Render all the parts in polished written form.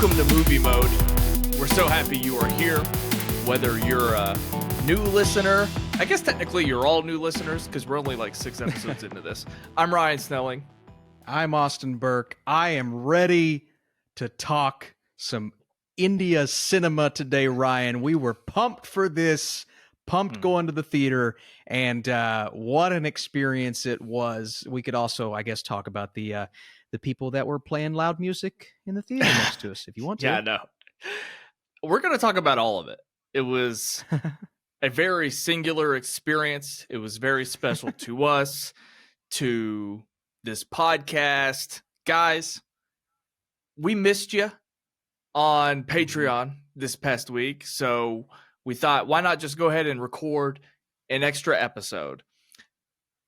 Welcome to Movie Mode. We're so happy you are here. Whether you're a new listener, I guess technically you're all new listeners because we're only like 6 episodes into this. I'm Ryan Snelling. I'm Austin Burke. I am ready to talk some India cinema today, Ryan. We were pumped for this, pumped going to the theater, and what an experience it was. We could also, I guess, talk about the people that were playing loud music in the theater next to us, if you want to. Yeah, no. We're going to talk about all of it. It was a very singular experience. It was very special to us, to this podcast. Guys, we missed you on Patreon this past week, so we thought, why not just go ahead and record an extra episode?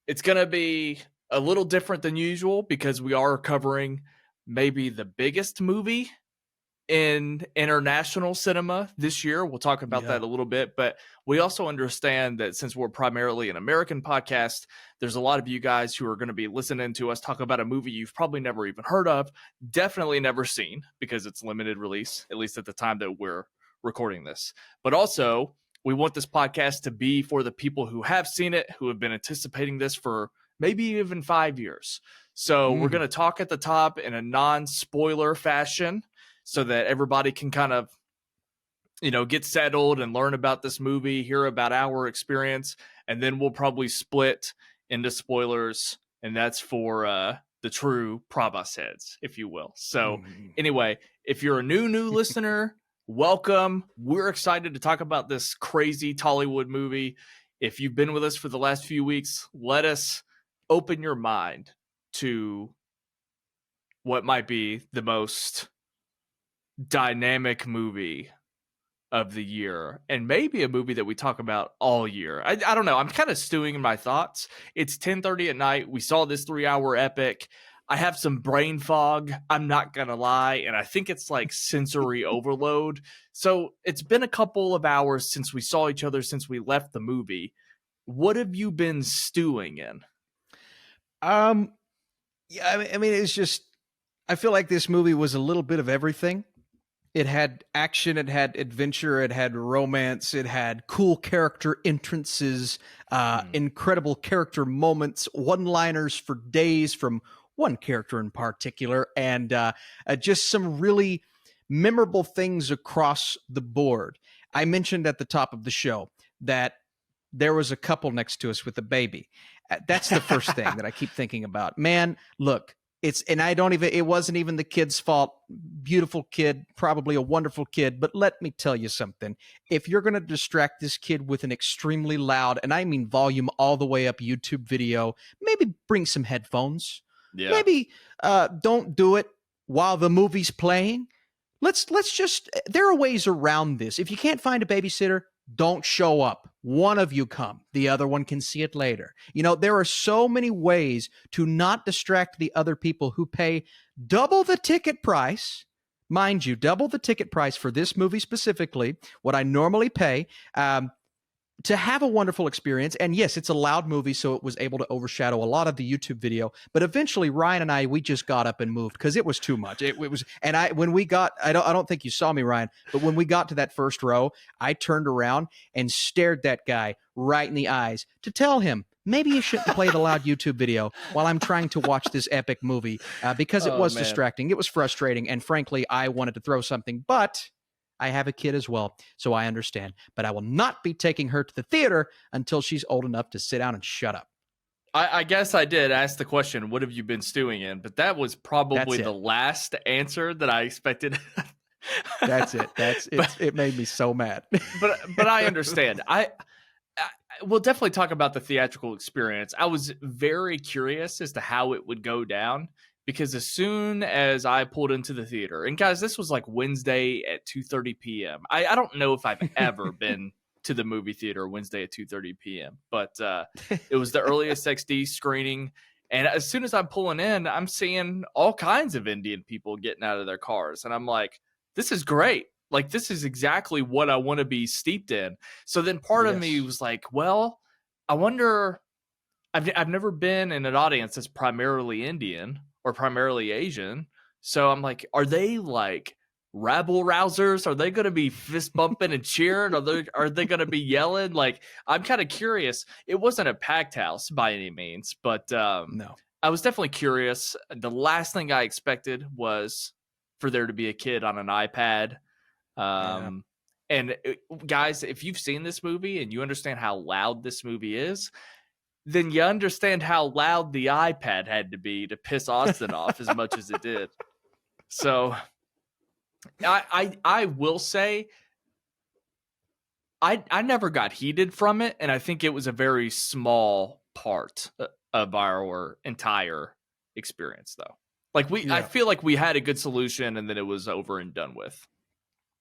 It's going to be a little different than usual because we are covering maybe the biggest movie in international cinema this year. We'll talk about that a little bit, but we also understand that since we're primarily an American podcast, there's a lot of you guys who are going to be listening to us talk about a movie you've probably never even heard of, definitely never seen because it's limited release, at least at the time that we're recording this. But also, we want this podcast to be for the people who have seen it, who have been anticipating this for maybe even 5 years. So we're going to talk at the top in a non-spoiler fashion so that everybody can kind of, get settled and learn about this movie, hear about our experience, and then we'll probably split into spoilers, and that's for the true Prabhas heads, if you will. So anyway, if you're a new listener, welcome. We're excited to talk about this crazy Tollywood movie. If you've been with us for the last few weeks, let us open your mind to what might be the most dynamic movie of the year, and maybe a movie that we talk about all year. I don't know. I'm kind of stewing in my thoughts. It's 10:30 at night. We saw this 3-hour epic. I have some brain fog, I'm not going to lie, and I think it's like sensory overload. So it's been a couple of hours since we saw each other, since we left the movie. What have you been stewing in? Yeah, I mean, it's just, I feel like this movie was a little bit of everything. It had action, it had adventure, it had romance, it had cool character entrances, incredible character moments, one-liners for days from one character in particular, and just some really memorable things across the board. I mentioned at the top of the show that there was a couple next to us with a baby. That's the first thing that I keep thinking about. Man, look, it wasn't even the kid's fault. Beautiful kid, probably a wonderful kid. But let me tell you something. If you're going to distract this kid with an extremely loud, and I mean volume all the way up YouTube video, maybe bring some headphones. Yeah. Maybe don't do it while the movie's playing. Let's just, there are ways around this. If you can't find a babysitter, don't show up. One of you come. The other one can see it later. There are so many ways to not distract the other people who pay double the ticket price. Mind you, double the ticket price for this movie specifically, what I normally pay, to have a wonderful experience. And yes, it's a loud movie, so it was able to overshadow a lot of the YouTube video. But eventually, Ryan and we just got up and moved because it was too much. It was, and I don't think you saw me, Ryan, but when we got to that first row, I turned around and stared that guy right in the eyes to tell him, maybe you shouldn't play the loud YouTube video while I'm trying to watch this epic movie, because it was distracting. It was frustrating. And frankly, I wanted to throw something, but I have a kid as well, so I understand. But I will not be taking her to the theater until she's old enough to sit down and shut up. I guess I did ask the question, what have you been stewing in? But that was probably the last answer that I expected. That's it. It made me so mad. but I understand. We'll definitely talk about the theatrical experience. I was very curious as to how it would go down, because as soon as I pulled into the theater, and guys, this was like Wednesday at 2:30 p.m. I don't know if I've ever been to the movie theater Wednesday at 2:30 p.m., but it was the earliest XD screening. And as soon as I'm pulling in, I'm seeing all kinds of Indian people getting out of their cars. And I'm like, this is great. Like, this is exactly what I want to be steeped in. So then part of me was like, well, I wonder, I've never been in an audience that's primarily Indian or primarily Asian. So I'm like, are they like rabble rousers? Are they going to be fist bumping and cheering? Are they going to be yelling? Like, I'm kind of curious. It wasn't a packed house by any means, but No. I was definitely curious. The last thing I expected was for there to be a kid on an iPad. And guys, if you've seen this movie and you understand how loud this movie is, then you understand how loud the iPad had to be to piss Austin off as much as it did. So I will say I never got heated from it, and I think it was a very small part of our entire experience, though. Like I feel like we had a good solution, and then it was over and done with.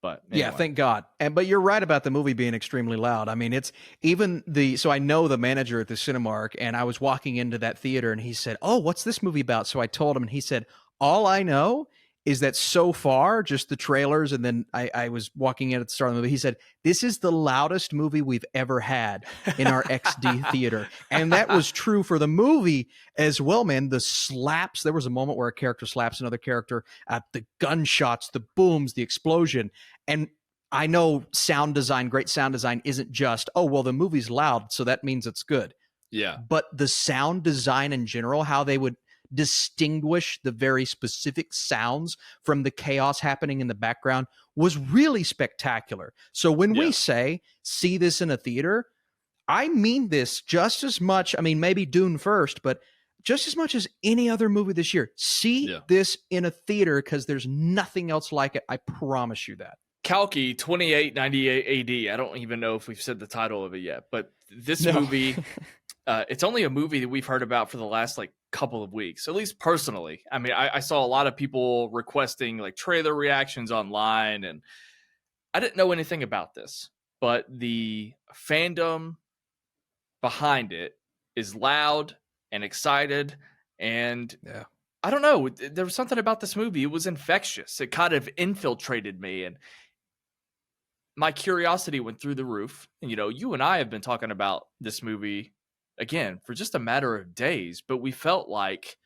But anyway. Yeah, thank God. But you're right about the movie being extremely loud. I mean, it's even so I know the manager at the Cinemark, and I was walking into that theater and he said, "Oh, what's this movie about?" So I told him, and he said, "All I know is that so far, just the trailers." And then I was walking in at the start of the movie. He said, "This is the loudest movie we've ever had in our XD theater." And that was true for the movie as well, man. The slaps, there was a moment where a character slaps another character, the gunshots, the booms, the explosion. And I know great sound design isn't just, oh, well, the movie's loud, so that means it's good. Yeah. But the sound design in general, how they would distinguish the very specific sounds from the chaos happening in the background was really spectacular. So when we say, see this in a theater, I mean this just as much. I mean, maybe Dune first, but just as much as any other movie this year. See this in a theater because there's nothing else like it. I promise you that. Kalki 2898 AD. I don't even know if we've said the title of it yet, but this movie, it's only a movie that we've heard about for the last couple of weeks, at least personally. I mean, I saw a lot of people requesting trailer reactions online, and I didn't know anything about this, but the fandom behind it is loud and excited, and I don't know, there was something about this movie. It was infectious. It kind of infiltrated me, and my curiosity went through the roof. And, you and I have been talking about this movie, again, for just a matter of days, but we felt like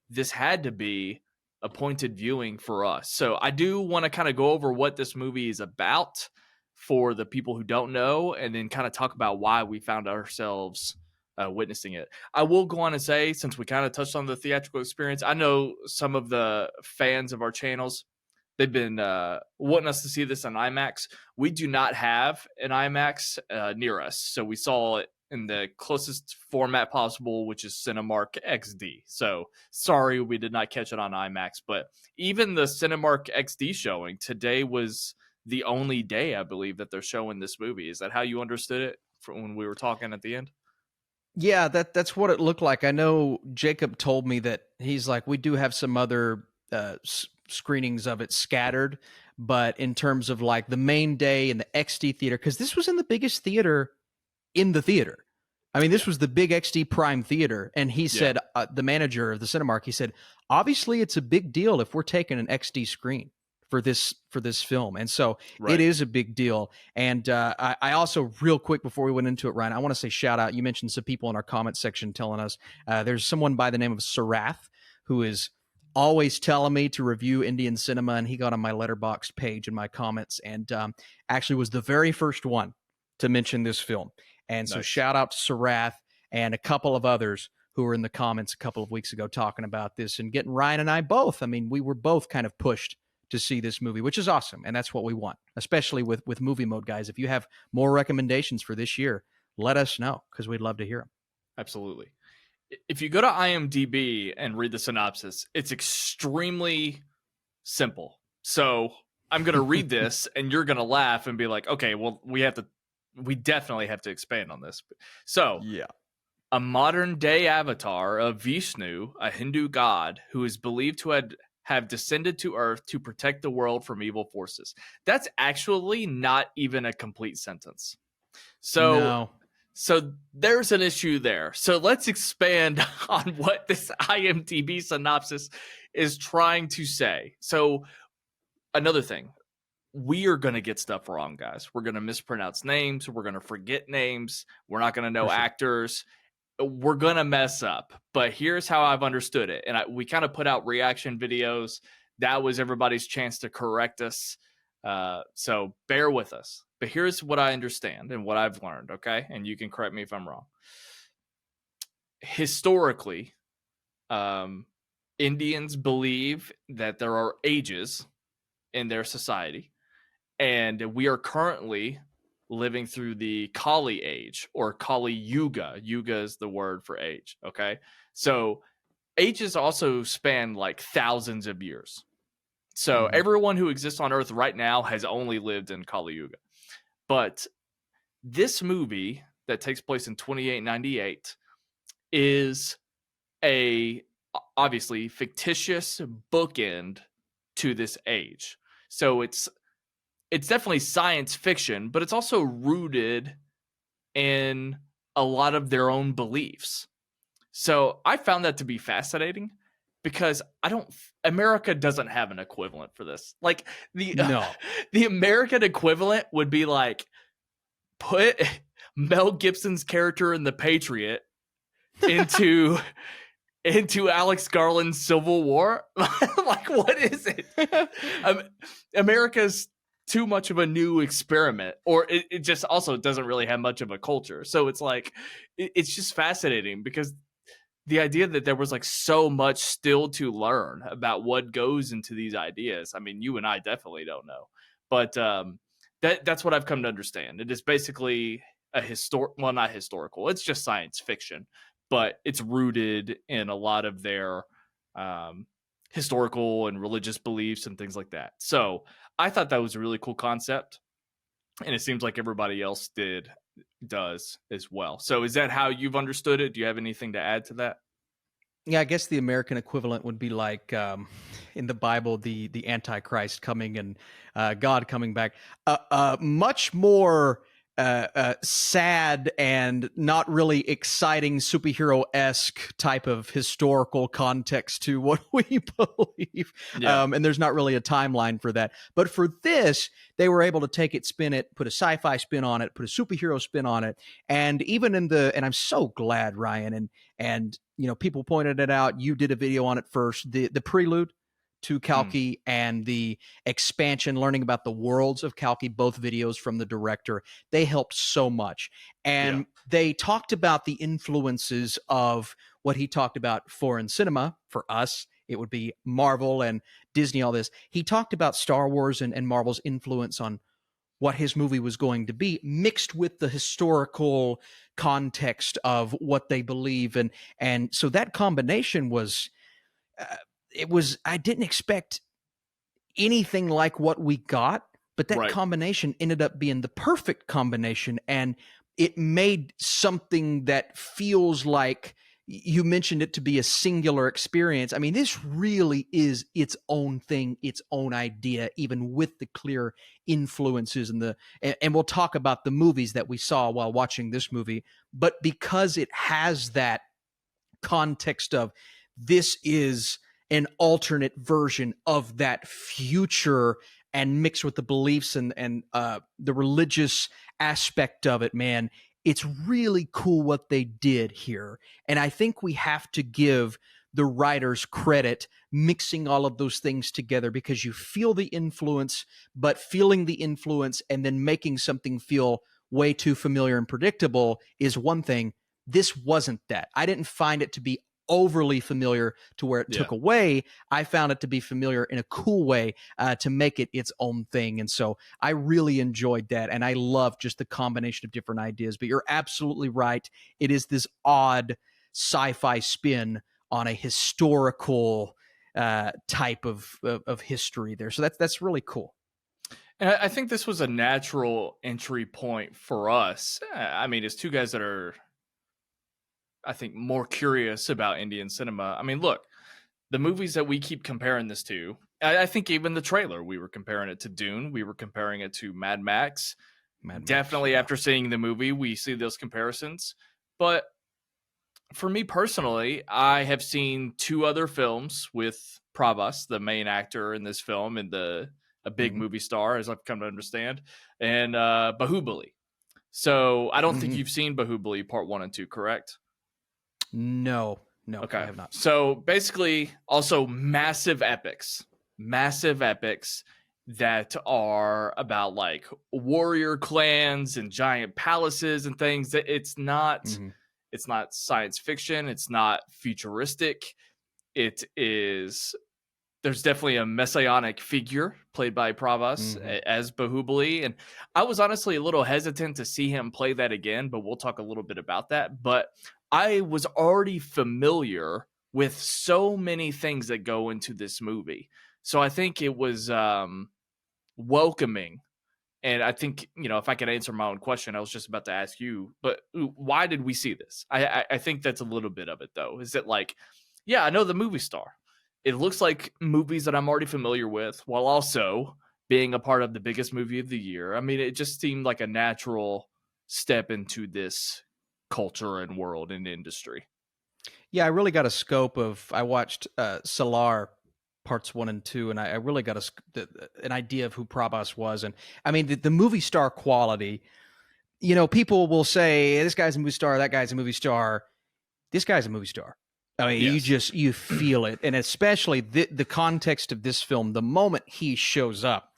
this had to be appointed viewing for us. So I do want to kind of go over what this movie is about for the people who don't know, and then kind of talk about why we found ourselves witnessing it. I will go on and say, since we kind of touched on the theatrical experience, I know some of the fans of our channels, they've been wanting us to see this on IMAX. We do not have an IMAX near us, so we saw it in the closest format possible, which is Cinemark XD. So sorry we did not catch it on IMAX, but even the Cinemark XD showing today was the only day, I believe, that they're showing this movie. Is that how you understood it from when we were talking at the end? Yeah, that's what it looked like. I know Jacob told me that he's like, we do have some other screenings of it scattered, but in terms of the main day in the XD theater, because this was in the biggest theater in the theater. I mean, this was the big XD Prime theater, and he said, the manager of the Cinemark, he said, obviously it's a big deal if we're taking an XD screen for this film, and so it is a big deal. And I also, real quick before we went into it, Ryan, I want to say shout out. You mentioned some people in our comment section telling us there's someone by the name of Sarath who is always telling me to review Indian cinema, and he got on my Letterboxd page in my comments and actually was the very first one to mention this film. And so shout out to Sarath and a couple of others who were in the comments a couple of weeks ago talking about this and getting Ryan and I both. I mean, we were both kind of pushed to see this movie, which is awesome. And that's what we want, especially with Movie Mode, guys. If you have more recommendations for this year, let us know because we'd love to hear them. Absolutely. If you go to IMDb and read the synopsis, it's extremely simple. So I'm going to read this and you're going to laugh and be like, okay, well, we definitely have to expand on this. So a modern day avatar of Vishnu, a Hindu god who is believed to have descended to Earth to protect the world from evil forces. That's actually not even a complete sentence. So there's an issue there. So let's expand on what this IMDb synopsis is trying to say. So another thing, we are going to get stuff wrong, guys. We're going to mispronounce names. We're going to forget names. We're not going to know actors. We're going to mess up. But here's how I've understood it. And we kind of put out reaction videos. That was everybody's chance to correct us. So bear with us. But here's what I understand and what I've learned, okay? And you can correct me if I'm wrong. Historically, Indians believe that there are ages in their society, and we are currently living through the Kali age or Kali Yuga. Yuga is the word for age, okay? So ages also span like thousands of years. So everyone who exists on Earth right now has only lived in Kali Yuga. But this movie that takes place in 2898 is a obviously fictitious bookend to this age. So it's definitely science fiction, but it's also rooted in a lot of their own beliefs. So I found that to be fascinating because America doesn't have an equivalent for this. Like the American equivalent would be like, put Mel Gibson's character in The Patriot into Alex Garland's Civil War. Like, what is it? America's too much of a new experiment, or it just also doesn't really have much of a culture. So it's like, it's just fascinating because the idea that there was like so much still to learn about what goes into these ideas. I mean, you and I definitely don't know, but that's what I've come to understand. It is basically not historical. It's just science fiction, but it's rooted in a lot of their historical and religious beliefs and things like that. So I thought that was a really cool concept, and it seems like everybody else does as well. So is that how you've understood it? Do you have anything to add to that? Yeah, I guess the American equivalent would be like in the Bible, the Antichrist coming and God coming back. Much more sad and not really exciting superhero-esque type of historical context to what we believe. Yeah. And there's not really a timeline for that. But for this, they were able to take it, spin it, put a sci-fi spin on it, put a superhero spin on it. And even and I'm so glad, Ryan, and you know, people pointed it out. You did a video on it first. The prelude to Kalki and the expansion, learning about the worlds of Kalki, both videos from the director, they helped so much. And they talked about the influences of what he talked about foreign cinema. For us, it would be Marvel and Disney, all this. He talked about Star Wars and Marvel's influence on what his movie was going to be, mixed with the historical context of what they believe. And so that combination was, I didn't expect anything like what we got, but that combination ended up being the perfect combination. And it made something that feels like, you mentioned it to be a singular experience. I mean, this really is its own thing, its own idea, even with the clear influences and we'll talk about the movies that we saw while watching this movie. But because it has that context of this is an alternate version of that future, and mixed with the beliefs and the religious aspect of it, man, it's really cool what they did here. And I think we have to give the writers credit mixing all of those things together, because you feel the influence, but feeling the influence and then making something feel way too familiar and predictable is one thing. This wasn't that. I didn't find it to be overly familiar to where it took away. I found it to be familiar in a cool way to make it its own thing. And so I really enjoyed that. And I love just the combination of different ideas. But you're absolutely right. It is this odd sci-fi spin on a historical type of history there. So that's really cool. And I think this was a natural entry point for us. I mean, as two guys that are, I think, more curious about Indian cinema. I mean, look, the movies that we keep comparing this to, I think even the trailer, we were comparing it to Dune. We were comparing it to Mad Max. Definitely after seeing the movie, we see those comparisons. But for me personally, I have seen two other films with Prabhas, the main actor in this film, and a big movie star, as I've come to understand, and Bahubali. So I don't think you've seen Bahubali Part 1 and 2, correct? No, okay. I have not. So basically, also massive epics, that are about like warrior clans and giant palaces and things. That it's not science fiction, it's not futuristic. It is There's definitely a messianic figure played by Pravas as Bahubali. And I was honestly a little hesitant to see him play that again, but we'll talk a little bit about that. But I was already familiar with so many things that go into this movie. So I think it was welcoming. And I think, if I could answer my own question, I was just about to ask you, but why did we see this? I think that's a little bit of it, though. Is it like, yeah, I know the movie star. It looks like movies that I'm already familiar with, while also being a part of the biggest movie of the year. I mean, it just seemed like a natural step into this culture and world and industry. Yeah, I really got a scope of. I watched Solar parts 1 and 2, and I really got an idea of who Prabhas was. And I mean, the movie star quality. People will say this guy's a movie star, that guy's a movie star. This guy's a movie star. I mean, Yes. you feel it, and especially the context of this film. The moment he shows up,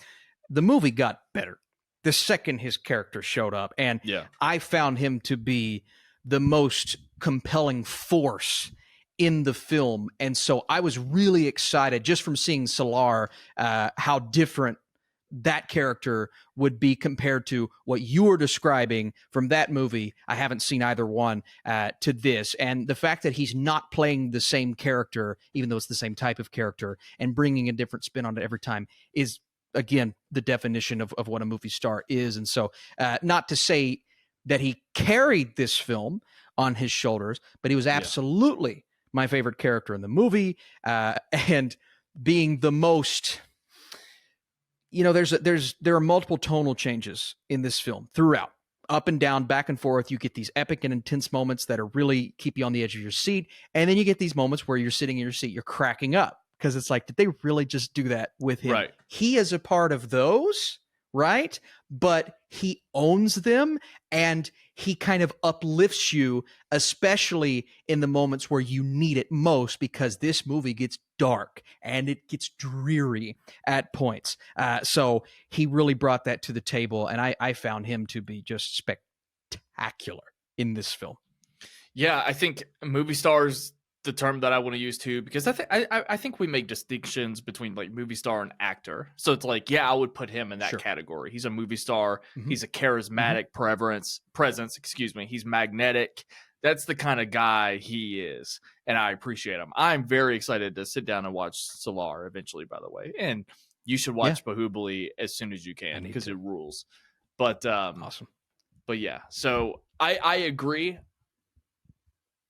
the movie got better. The second his character showed up, and I found him to be the most compelling force in the film. And so I was really excited just from seeing Solar, how different that character would be compared to what you were describing from that movie. I haven't seen either one to this. And the fact that he's not playing the same character, even though it's the same type of character, and bringing a different spin on it every time is, again, the definition of what a movie star is. And so not to say that he carried this film on his shoulders, but he was absolutely my favorite character in the movie, and being the most... there are multiple tonal changes in this film throughout, up and down, back and forth. You get these epic and intense moments that are really keep you on the edge of your seat. And then you get these moments where you're sitting in your seat, you're cracking up because it's like, did they really just do that with him? Right. He is a part of those, right? But he owns them, and he kind of uplifts you, especially in the moments where you need it most, because this movie gets dark and it gets dreary at points. So he really brought that to the table, and I found him to be just spectacular in this film. Yeah, I think movie stars the term that I want to use too, because I think we make distinctions between like movie star and actor. So it's like, I would put him in that category. He's a movie star. He's a charismatic presence. Excuse me. He's magnetic. That's the kind of guy he is, and I appreciate him. I'm very excited to sit down and watch Solar eventually, by the way. And you should watch Bahubali as soon as you can, because it rules. But awesome. But yeah, so I agree.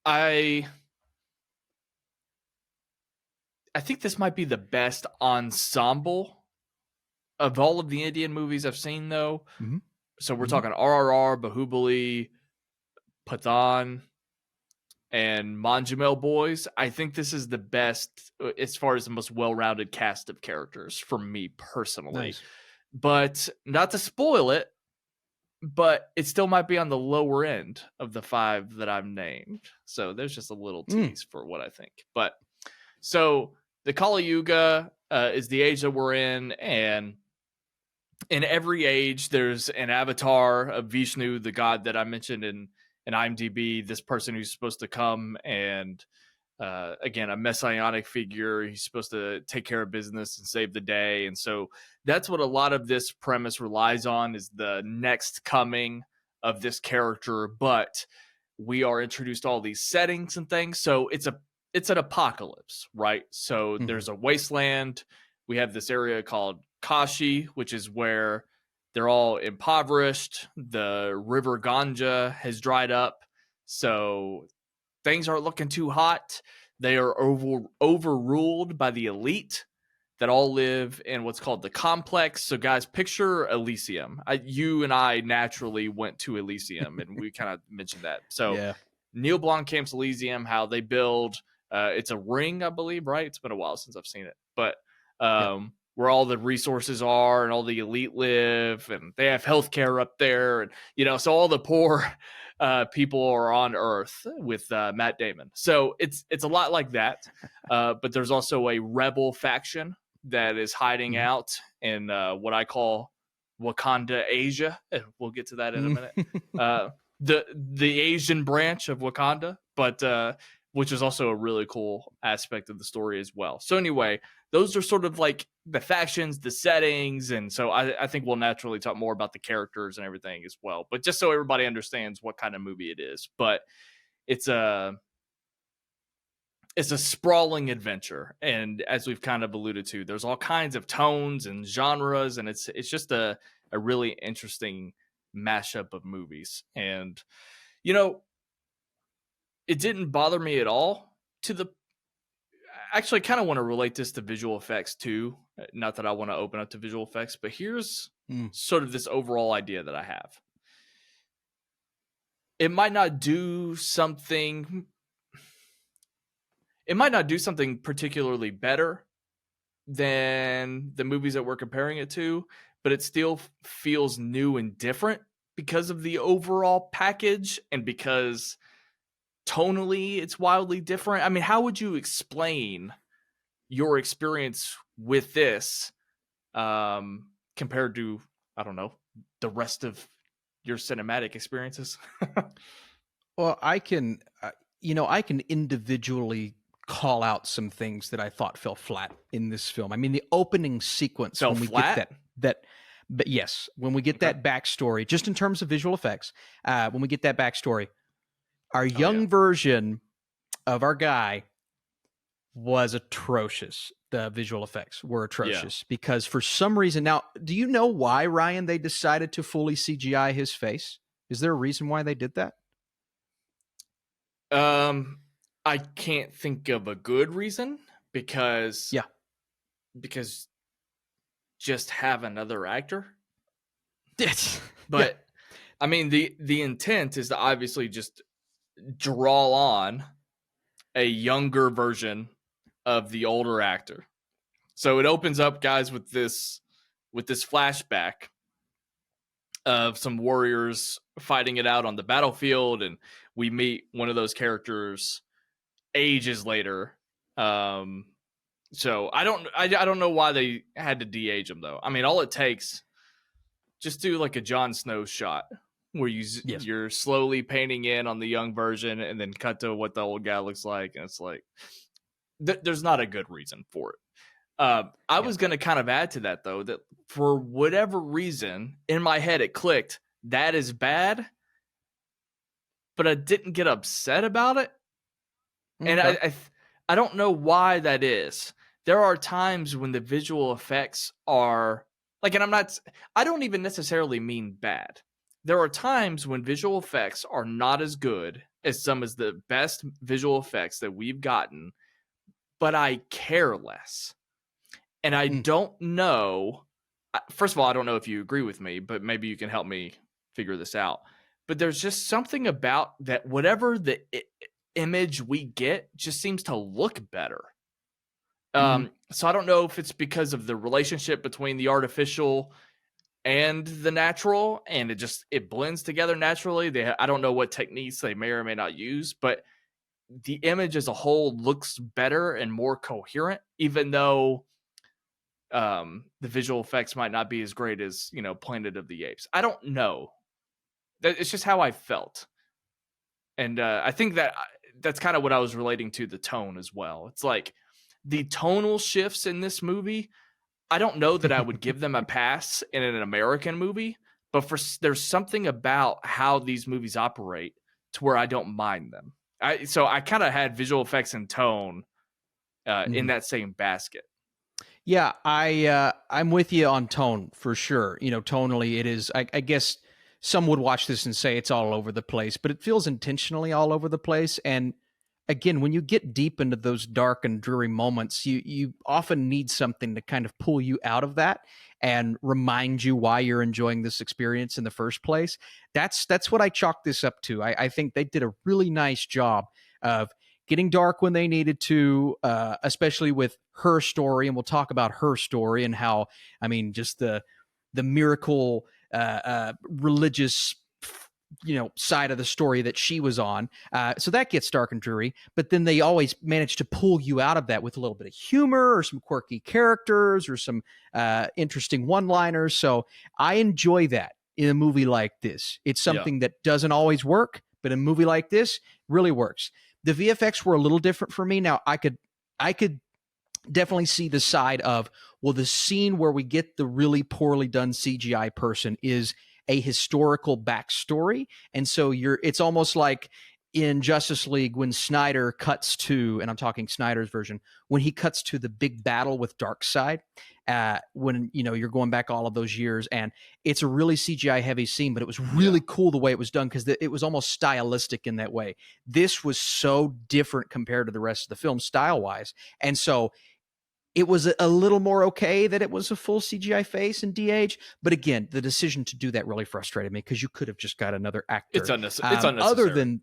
I think this might be the best ensemble of all of the Indian movies I've seen, though. So we're talking RRR, Bahubali, Pathan, and Manjamel Boys. I think this is the best as far as the most well-rounded cast of characters for me personally. Nice. But not to spoil it, but it still might be on the lower end of the 5 that I've named. So there's just a little tease for what I think. But so the Kali Yuga is the age that we're in, and in every age, there's an avatar of Vishnu, the god that I mentioned in IMDb, this person who's supposed to come and, again, a messianic figure. He's supposed to take care of business and save the day. And so that's what a lot of this premise relies on, is the next coming of this character. But we are introduced to all these settings and things. So it's an apocalypse, right? So there's a wasteland. We have this area called Kashi, which is where they're all impoverished. The river Ganga has dried up. So things aren't looking too hot. They are overruled by the elite that all live in what's called the complex. So guys, picture Elysium. You and I naturally went to Elysium, and we kind of mentioned that. So Neil Blomkamp's Elysium, how they build... it's a ring, I believe, right? It's been a while since I've seen it. But where all the resources are and all the elite live, and they have healthcare up there. And, so all the poor people are on Earth with Matt Damon. So it's a lot like that. But there's also a rebel faction that is hiding out in what I call Wakanda Asia. We'll get to that in a minute. The Asian branch of Wakanda, but which is also a really cool aspect of the story as well. So anyway, those are sort of like the factions, the settings, and so I think we'll naturally talk more about the characters and everything as well. But just so everybody understands what kind of movie it is, but it's a sprawling adventure, and as we've kind of alluded to, there's all kinds of tones and genres, and it's just a really interesting mashup of movies. And you know, it didn't bother me at all to the actually, I kind of want to relate this to visual effects too. Not that I want to open up to visual effects, but here's sort of this overall idea that I have. It might not do something particularly better than the movies that we're comparing it to, but it still feels new and different because of the overall package and because tonally it's wildly different. I mean, how would you explain your experience with this compared to, I don't know, the rest of your cinematic experiences? Well, I can individually call out some things that I thought fell flat in this film. I mean, the opening sequence Fell when we flat? get that but yes, when we get that backstory, just in terms of visual effects, when we get that backstory, our young version of our guy was atrocious. The visual effects were atrocious because for some reason, now, do you know why, Ryan, they decided to fully CGI his face? Is there a reason why they did that? I can't think of a good reason because just have another actor. But I mean, the intent is to obviously just draw on a younger version of the older actor. So it opens up, guys, with this flashback of some warriors fighting it out on the battlefield, and we meet one of those characters ages later. So I don't know why they had to de-age him though. I mean, all it takes, just do like a Jon Snow shot where you're slowly painting in on the young version and then cut to what the old guy looks like, and it's like there's not a good reason for it. I was going to kind of add to that though, that for whatever reason in my head it clicked, that is bad, but I didn't get upset about it. And I don't know why that is. There are times when the visual effects are like, and I don't even necessarily mean bad. There are times when visual effects are not as good as some of the best visual effects that we've gotten, but I care less. And I don't know. First of all, I don't know if you agree with me, but maybe you can help me figure this out. But there's just something about that, whatever the image we get just seems to look better. So I don't know if it's because of the relationship between the artificial and the natural, and it blends together naturally. I don't know what techniques they may or may not use, but the image as a whole looks better and more coherent, even though the visual effects might not be as great as, Planet of the Apes. I don't know. It's just how I felt. And I think that's kind of what I was relating to the tone as well. It's like the tonal shifts in this movie, I don't know that I would give them a pass in an American movie, but there's something about how these movies operate to where I don't mind them. So I kind of had visual effects and tone in that same basket. Yeah, I'm with you on tone for sure. Tonally it is, I guess some would watch this and say it's all over the place, but it feels intentionally all over the place. And again, when you get deep into those dark and dreary moments, you often need something to kind of pull you out of that and remind you why you're enjoying this experience in the first place. That's what I chalk this up to. I think they did a really nice job of getting dark when they needed to, especially with her story. And we'll talk about her story and how, I mean, just the miracle religious side of the story that she was on. So that gets dark and dreary, but then they always manage to pull you out of that with a little bit of humor or some quirky characters or some interesting one-liners. So I enjoy that in a movie like this. It's something that doesn't always work, but in a movie like this really works. The VFX were a little different for me. Now I could definitely see the side of, well, the scene where we get the really poorly done CGI person is a historical backstory. And so it's almost like in Justice League when Snyder cuts to, and I'm talking Snyder's version, when he cuts to the big battle with Darkseid, when, you're going back all of those years, and it's a really CGI heavy scene, but it was really cool the way it was done because it was almost stylistic in that way. This was so different compared to the rest of the film style wise. And so it was a little more okay that it was a full CGI face and DH. But again, the decision to do that really frustrated me because you could have just got another actor. It's unnecessary.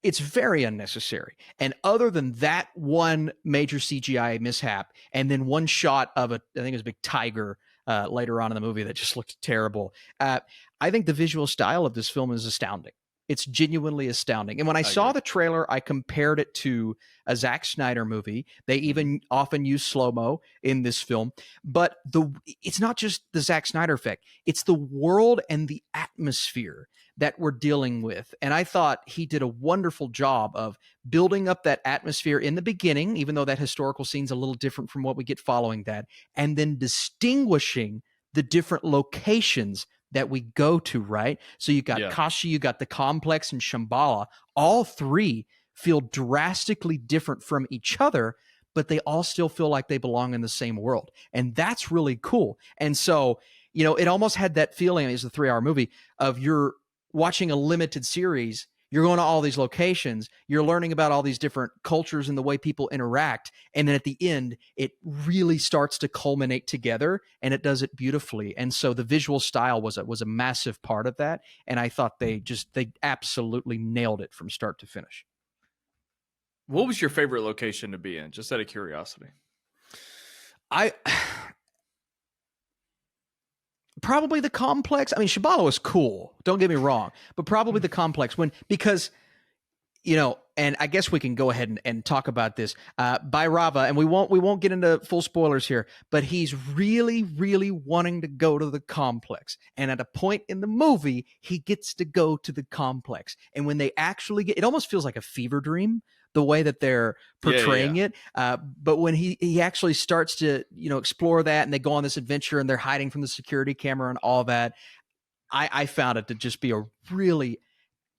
It's very unnecessary. And other than that one major CGI mishap, and then one shot of I think it was a big tiger later on in the movie that just looked terrible. I think the visual style of this film is astounding. It's genuinely astounding. And when I saw the trailer, I compared it to a Zack Snyder movie. They even often use slow-mo in this film. But it's not just the Zack Snyder effect. It's the world and the atmosphere that we're dealing with. And I thought he did a wonderful job of building up that atmosphere in the beginning, even though that historical scene's a little different from what we get following that, and then distinguishing the different locations that we go to, right? So you got Kashi, you got the complex, and Shambhala. All three feel drastically different from each other, but they all still feel like they belong in the same world. And that's really cool. And so, it almost had that feeling, it's a 3-hour movie, of you're watching a limited series. You're going to all these locations. You're learning about all these different cultures and the way people interact. And then at the end, it really starts to culminate together, and it does it beautifully. And so the visual style was a massive part of that. And I thought they absolutely nailed it from start to finish. What was your favorite location to be in? Just out of curiosity. Probably the complex. I mean, Shambhala was cool. Don't get me wrong, but probably the complex because, and I guess we can go ahead and talk about this. Bhairava, and we won't get into full spoilers here, but he's really, really wanting to go to the complex. And at a point in the movie, he gets to go to the complex. And when they actually it almost feels like a fever dream, the way that they're portraying it. But when he actually starts to, explore that, and they go on this adventure and they're hiding from the security camera and all that, I found it to just be a really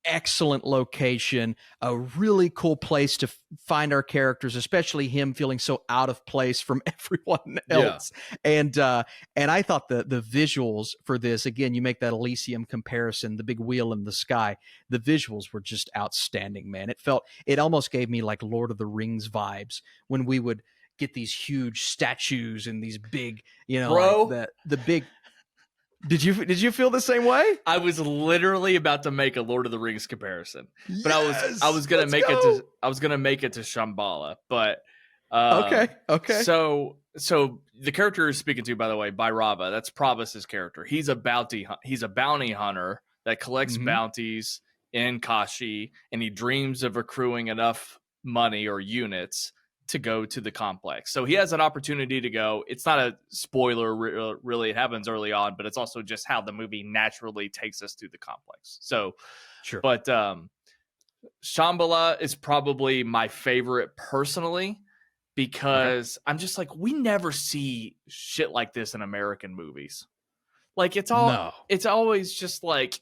excellent location, a really cool place to find our characters, especially him feeling so out of place from everyone else. And I thought the visuals for this, again, you make that Elysium comparison, the big wheel in the sky, the visuals were just outstanding, man. It almost gave me like Lord of the Rings vibes when we would get these huge statues and these big, like the big. Did you feel the same way? I was literally about to make a Lord of the Rings comparison, but yes! I was gonna make it to Shambhala, but okay. So the character you're speaking to, by the way, Bhairava, that's Prabhas's character. He's a bounty hunter that collects bounties in Kashi, and he dreams of accruing enough money or units to go to the complex. So he has an opportunity to go. It's not a spoiler, really. It happens early on, but it's also just how the movie naturally takes us to the complex. So, sure. But Shambhala is probably my favorite personally, because I'm just like, we never see shit like this in American movies. Like it's always just like,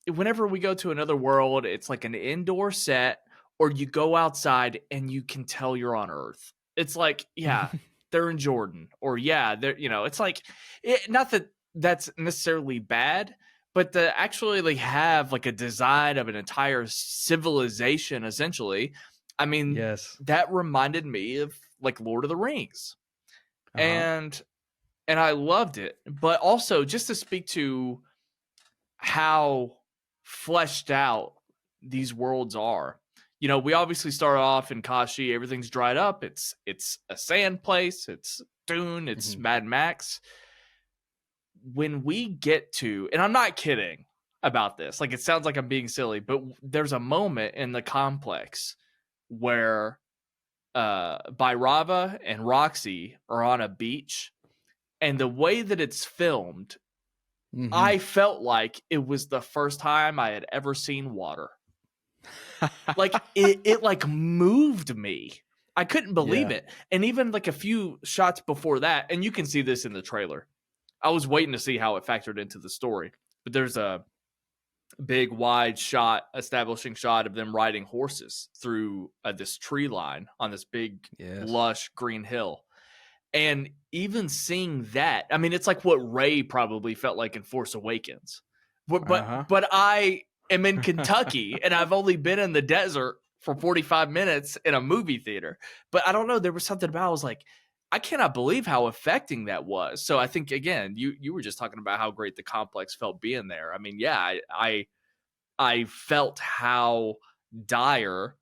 whenever we go to another world, it's like an indoor set, or you go outside and you can tell you're on Earth. It's like, they're in Jordan, or they're, it's like, not that that's necessarily bad, but to actually have like a design of an entire civilization, essentially. I mean, that reminded me of like Lord of the Rings, and I loved it. But also, just to speak to how fleshed out these worlds are. We obviously start off in Kashi. Everything's dried up. It's a sand place. It's Dune. It's Mad Max. When we get to, and I'm not kidding, about this. Like, it sounds like I'm being silly, but there's a moment in the complex where Bhairava and Roxy are on a beach, and the way that it's filmed, I felt like it was the first time I had ever seen water. Like, it like moved me. I couldn't believe it. And even like a few shots before that, and you can see this in the trailer, I was waiting to see how it factored into the story, but there's a big wide shot, establishing shot of them riding horses through this tree line on this big lush green hill. And even seeing that, I mean, it's like what Rey probably felt like in Force Awakens. But I am in Kentucky and I've only been in the desert for 45 minutes in a movie theater. But I don't know, there was something about, I was like, I cannot believe how affecting that was. So I think, again, you were just talking about how great the complex felt being there. I mean, yeah, I felt how dire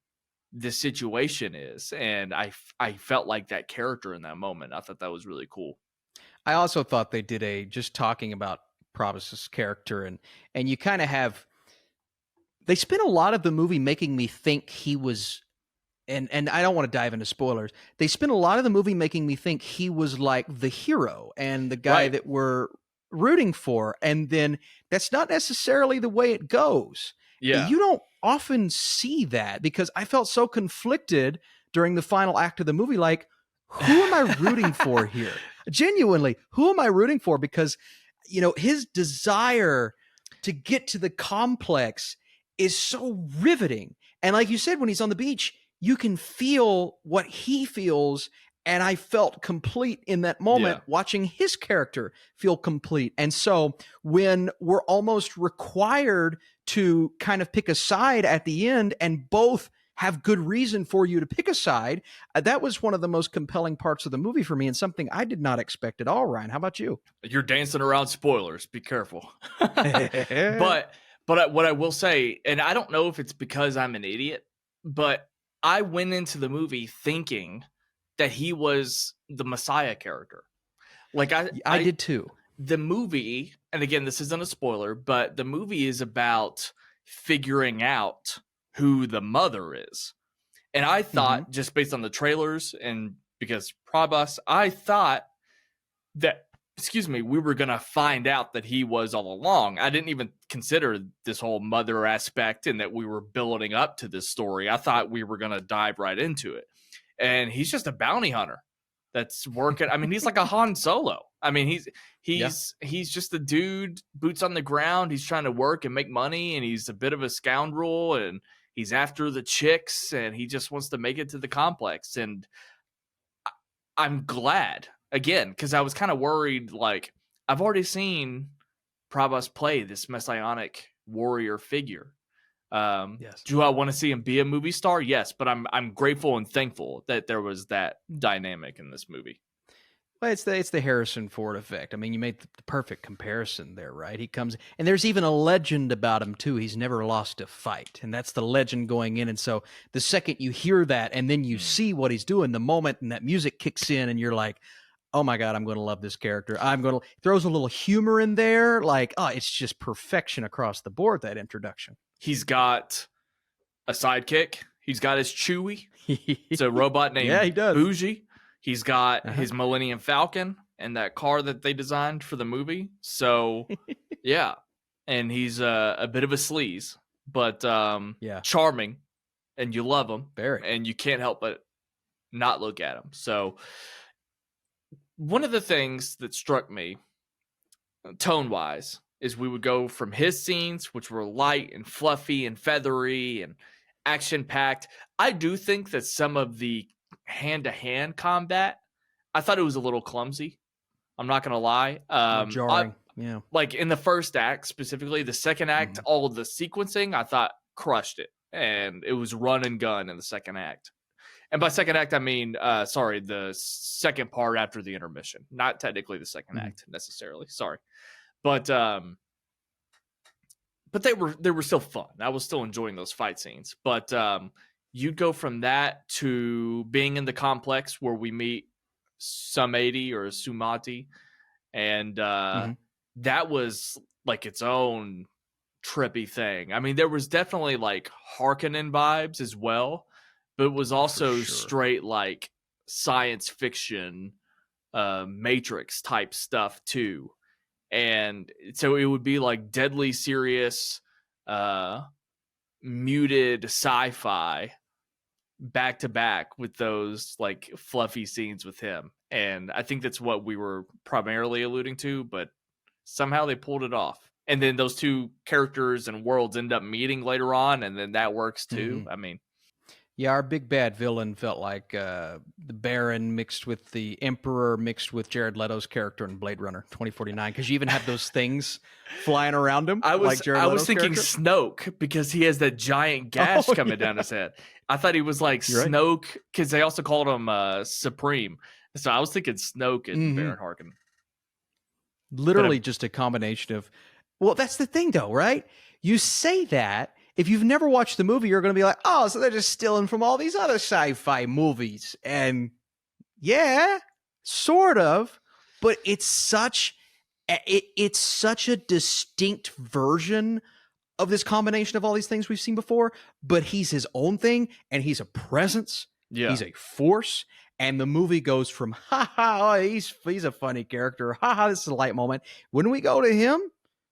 the situation is, and I felt like that character in that moment. I thought that was really cool. I also thought they did just talking about Provis's character, and you kind of have, they spent a lot of the movie making me think he was, and I don't want to dive into spoilers. They spent a lot of the movie making me think he was like the hero and the guy that we're rooting for, and then that's not necessarily the way it goes. Yeah. You don't often see that, because I felt so conflicted during the final act of the movie. Like, who am I rooting for here? Genuinely, who am I rooting for? Because, you know, his desire to get to the complex is so riveting. And like you said, when he's on the beach, you can feel what he feels. And I felt complete in that moment, watching his character feel complete. And so when we're almost required to kind of pick a side at the end, and both have good reason for you to pick a side, that was one of the most compelling parts of the movie for me, and something I did not expect at all. Ryan, how about you? You're dancing around spoilers. Be careful. But what I will say, and I don't know if it's because I'm an idiot, but I went into the movie thinking that he was the Messiah character. Like I did too. The movie, and again, this isn't a spoiler, but the movie is about figuring out who the mother is. And I thought, just based on the trailers, and because Prabhas, I thought that, we were going to find out that he was all along. I didn't even consider this whole mother aspect and that we were building up to this story. I thought we were going to dive right into it. And he's just a bounty hunter that's working. I mean, he's like a Han Solo. I mean, he's just a dude, boots on the ground. He's trying to work and make money, and he's a bit of a scoundrel, and he's after the chicks, and he just wants to make it to the complex. And I'm glad, again, because I was kind of worried, like, I've already seen Prabhas play this messianic warrior figure. Do I want to see him be a movie star? Yes, but I'm grateful and thankful that there was that dynamic in this movie. Well, it's the Harrison Ford effect. I mean, you made the perfect comparison there, right? He comes, and there's even a legend about him too. He's never lost a fight, and that's the legend going in. And so the second you hear that, and then you see what he's doing, the moment and that music kicks in, and you're like, oh my God, I'm going to love this character. Throws a little humor in there. Like, oh, it's just perfection across the board, that introduction. He's got a sidekick. He's got his Chewie. It's a robot named Bougie. He's got his Millennium Falcon and that car that they designed for the movie. So, yeah. And he's a bit of a sleaze, but charming, and you love him. Very. And you can't help but not look at him. So, one of the things that struck me, tone-wise, is we would go from his scenes, which were light and fluffy and feathery and action-packed. I do think that some of the hand-to-hand combat, I thought it was a little clumsy. I'm not going to lie. Jarring. Like in the first act, specifically, the second act, all of the sequencing, I thought crushed it. And it was run and gun in the second act. And by second act, I mean, the second part after the intermission. Not technically the second act, necessarily. Sorry. But they were still fun. I was still enjoying those fight scenes. But you'd go from that to being in the complex where we meet Sumati or Sumati, and that was like its own trippy thing. I mean, there was definitely like Harkonnen vibes as well, but it was also straight like science fiction, Matrix type stuff too. And so it would be like deadly serious, muted sci-fi back to back with those like fluffy scenes with him. And I think that's what we were primarily alluding to, but somehow they pulled it off. And then those two characters and worlds end up meeting later on, and then that works too. I mean, yeah, our big bad villain felt like the Baron mixed with the Emperor mixed with Jared Leto's character in Blade Runner 2049, because you even had those things flying around him. I was thinking character. Snoke, because he has that giant gash coming down his head. I thought he was like Snoke, because they also called him Supreme. So I was thinking Snoke and Baron Harkonnen. Literally just a combination of, well, that's the thing though, right? You say that, if you've never watched the movie, you're going to be like, oh, so they're just stealing from all these other sci-fi movies. And yeah, sort of, but it's such a distinct version of this combination of all these things we've seen before, but he's his own thing, and he's a presence. Yeah. He's a force. And the movie goes from, oh, he's a funny character. This is a light moment. When we go to him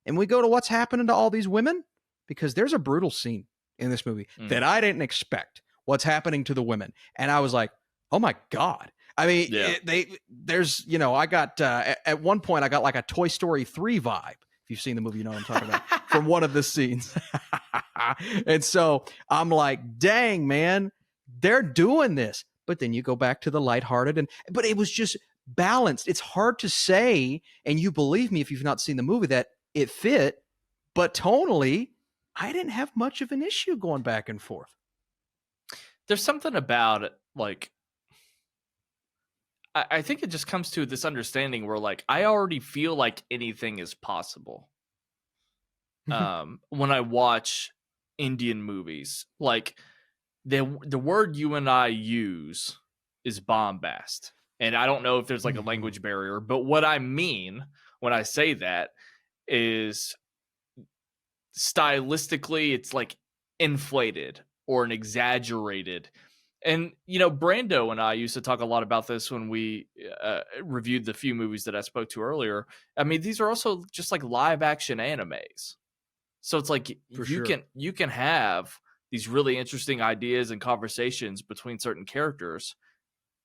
and we go to what's happening to all these women, because there's a brutal scene in this movie that I didn't expect, what's happening to the women. And I was like, oh my God. I mean, I got, at one point I got like a Toy Story 3 vibe. If you've seen the movie, you know what I'm talking about, from one of the scenes. And so I'm like, dang, man, they're doing this. But then you go back to the lighthearted, but it was just balanced. It's hard to say, and you believe me if you've not seen the movie, that it fit, but tonally, I didn't have much of an issue going back and forth. There's something about it, like, I think it just comes to this understanding where, like, I already feel like anything is possible. When I watch Indian movies, like, the word you and I use is bombast. And I don't know if there's like a language barrier, but what I mean when I say that is stylistically, it's like inflated or an exaggerated. And, you know, Brando and I used to talk a lot about this when we reviewed the few movies that I spoke to earlier. I mean, these are also just like live action animes. So it's like you can have these really interesting ideas and conversations between certain characters,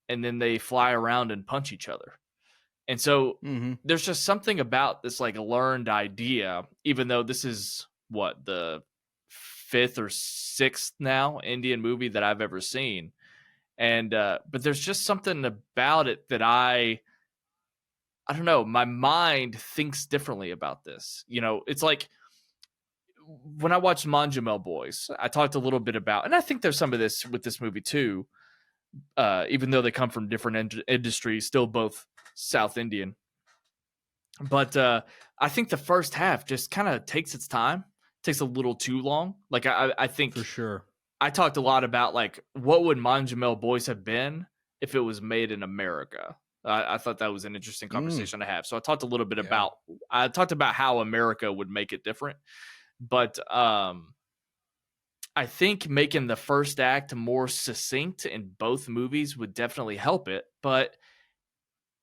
and then they fly around and punch each other. And so there's just something about this like learned idea, even though this is what, the 5th or 6th now Indian movie that I've ever seen. And, but there's just something about it that I don't know, my mind thinks differently about this. You know, it's like, when I watched Manjamel Boys, I talked a little bit about, and I think there's some of this with this movie too, even though they come from different industries, still both South Indian. But I think the first half just kind of takes its time, takes a little too long. Like I think for sure. I talked a lot about like, what would Manjamel Boys have been if it was made in America? I thought that was an interesting conversation to have. So I talked a little bit about how America would make it different. But I think making the first act more succinct in both movies would definitely help it. But,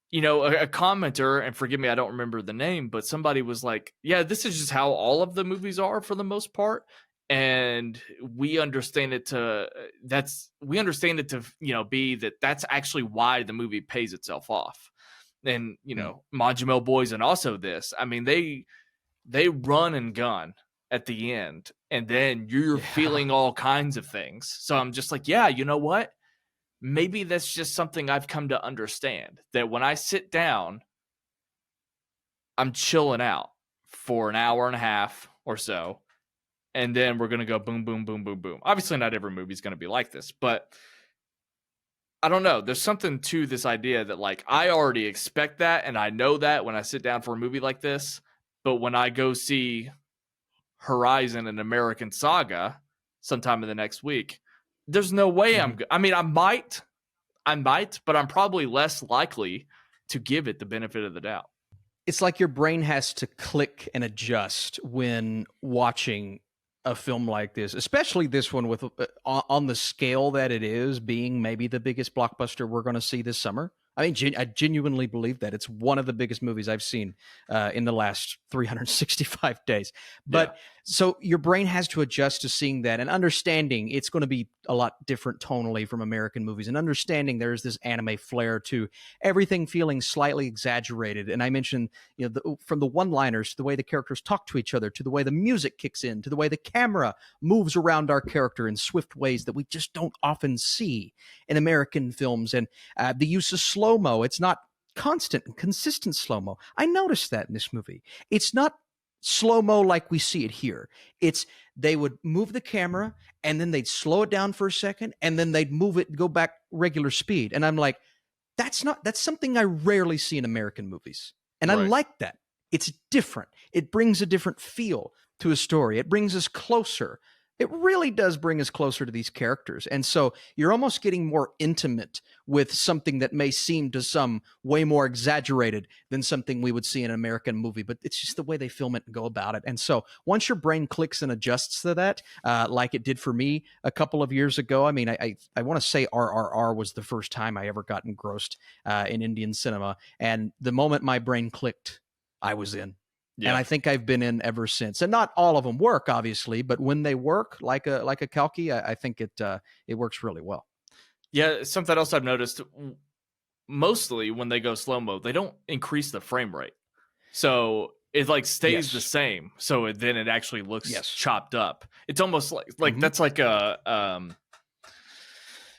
you know, a commenter, and forgive me, I don't remember the name, but somebody was like, yeah, this is just how all of the movies are for the most part. And we understand it to, you know, be that's actually why the movie pays itself off. And, you know, Manjamel Boys and also this, I mean, they run and gun at the end, and then you're feeling all kinds of things. So I'm just like, yeah, you know what? Maybe that's just something I've come to understand, that when I sit down, I'm chilling out for an hour and a half or so, and then we're going to go boom, boom, boom, boom, boom. Obviously, not every movie is going to be like this, but I don't know. There's something to this idea that, like, I already expect that, and I know that when I sit down for a movie like this, but when I go see Horizon and American Saga sometime in the next week, there's no way I mean, I might, but I'm probably less likely to give it the benefit of the doubt. it's like your brain has to click and adjust when watching a film like this, especially this one with on the scale that it is, being maybe the biggest blockbuster we're going to see this summer. I mean, I genuinely believe that it's one of the biggest movies I've seen in the last 365 days. But so your brain has to adjust to seeing that and understanding it's going to be a lot different tonally from American movies, and understanding there's this anime flair to everything feeling slightly exaggerated. And I mentioned, from the one-liners to the way the characters talk to each other, to the way the music kicks in, to the way the camera moves around our character in swift ways that we just don't often see in American films, and the use of slow-mo. It's not constant and consistent slow-mo. I noticed that in this movie. It's not slow-mo like we see it here. It's they would move the camera and then they'd slow it down for a second and then they'd move it, go back regular speed. And I'm like, that's something I rarely see in American movies. And I like that. It's different. It brings a different feel to a story. It brings us closer. It really does bring us closer to these characters. And so you're almost getting more intimate with something that may seem to some way more exaggerated than something we would see in an American movie. But it's just the way they film it and go about it. And so once your brain clicks and adjusts to that, like it did for me a couple of years ago, I mean, I want to say RRR was the first time I ever got engrossed in Indian cinema. And the moment my brain clicked, I was in. Yeah. And I think I've been in ever since. And not all of them work, obviously, but when they work, like a Kalki, I think it works really well. Yeah, something else I've noticed, mostly when they go slow-mo, they don't increase the frame rate. So it like stays the same. So then it actually looks chopped up. It's almost like that's like a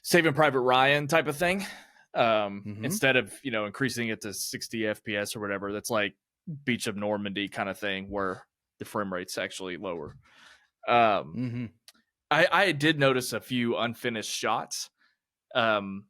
Saving Private Ryan type of thing. Instead of, increasing it to 60 FPS or whatever, that's like Beach of Normandy kind of thing where the frame rate's actually lower. I did notice a few unfinished shots. When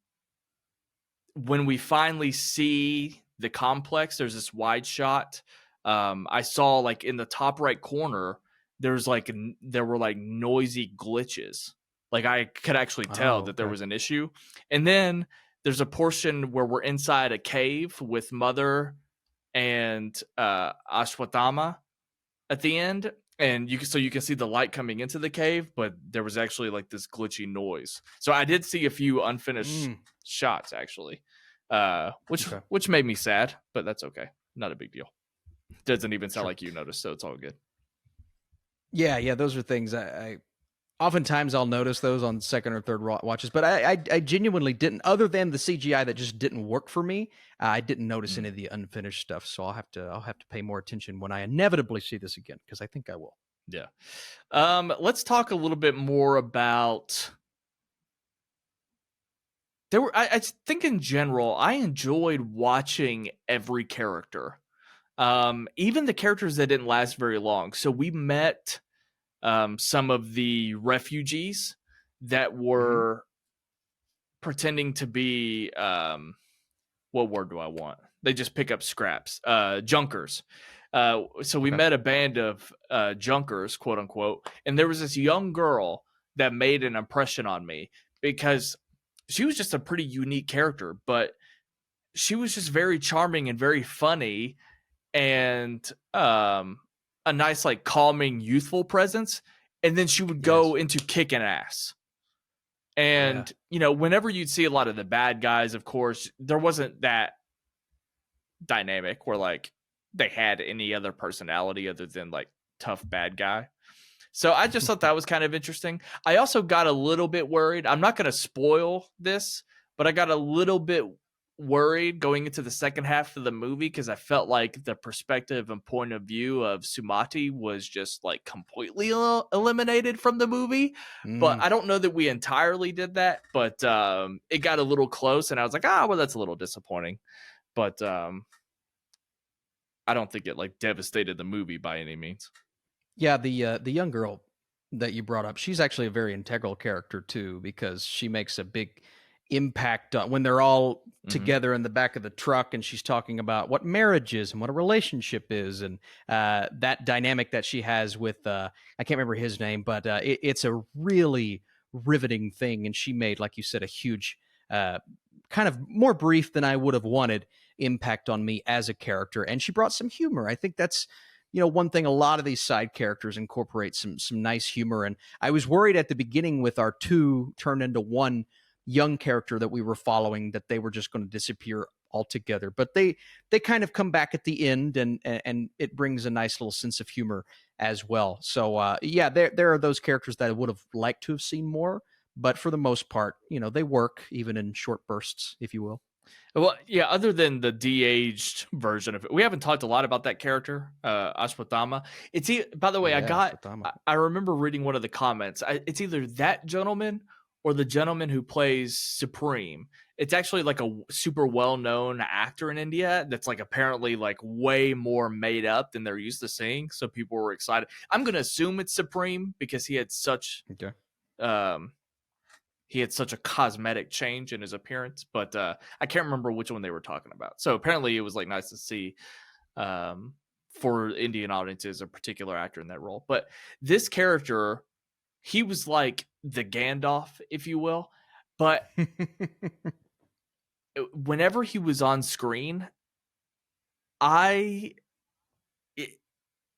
we finally see the complex, there's this wide shot. I saw like in the top right corner, there were like noisy glitches. Like I could actually tell that there was an issue. And then there's a portion where we're inside a cave with Mother and Ashwatthama at the end, and you can see the light coming into the cave, but there was actually like this glitchy noise. So I did see a few unfinished shots actually, which made me sad, but that's okay, not a big deal. Doesn't even sound like you noticed, so it's all good. Yeah, those are things I oftentimes I'll notice those on second or third watches, but I genuinely didn't, other than the CGI that just didn't work for me. I didn't notice any of the unfinished stuff. So I'll have to pay more attention when I inevitably see this again, because I think I will. Yeah. Let's talk a little bit more about I think in general, I enjoyed watching every character. Even the characters that didn't last very long. So we met some of the refugees that were pretending to be what word do I want? They just pick up scraps. Junkers. So we met a band of junkers, quote unquote, and there was this young girl that made an impression on me because she was just a pretty unique character, but she was just very charming and very funny, and a nice, like, calming, youthful presence. And then she would go into kicking ass. And, whenever you'd see a lot of the bad guys, of course, there wasn't that dynamic where, like, they had any other personality other than, like, tough bad guy. So I just thought that was kind of interesting. I also got a little bit worried. I'm not going to spoil this, but I got a little bit worried going into the second half of the movie because I felt like the perspective and point of view of Sumati was just like completely eliminated from the movie. But I don't know that we entirely did that, but it got a little close and I was like, well, that's a little disappointing. But I don't think it like devastated the movie by any means. Yeah, the young girl that you brought up, she's actually a very integral character too, because she makes a big impact on when they're all together in the back of the truck, and she's talking about what marriage is and what a relationship is, and that dynamic that she has with I can't remember his name, but it's a really riveting thing. And she made, like you said, a huge kind of more brief than I would have wanted impact on me as a character. And she brought some humor. I think that's, one thing a lot of these side characters incorporate some nice humor. And I was worried at the beginning with our two turned into one young character that we were following that they were just going to disappear altogether. But they kind of come back at the end, and it brings a nice little sense of humor as well. So yeah, there are those characters that I would have liked to have seen more, but for the most part, they work even in short bursts, if you will. Well, yeah, other than the de-aged version of it, we haven't talked a lot about that character, Ashwatthama. By the way, I remember reading one of the comments. It's either that gentleman or the gentleman who plays Supreme. It's actually like a super well-known actor in India that's like apparently like way more made up than they're used to seeing. So people were excited. I'm going to assume it's Supreme because he had such a cosmetic change in his appearance, but I can't remember which one they were talking about. So apparently it was like nice to see for Indian audiences a particular actor in that role. But this character, he was like the Gandalf, if you will. But whenever he was on screen,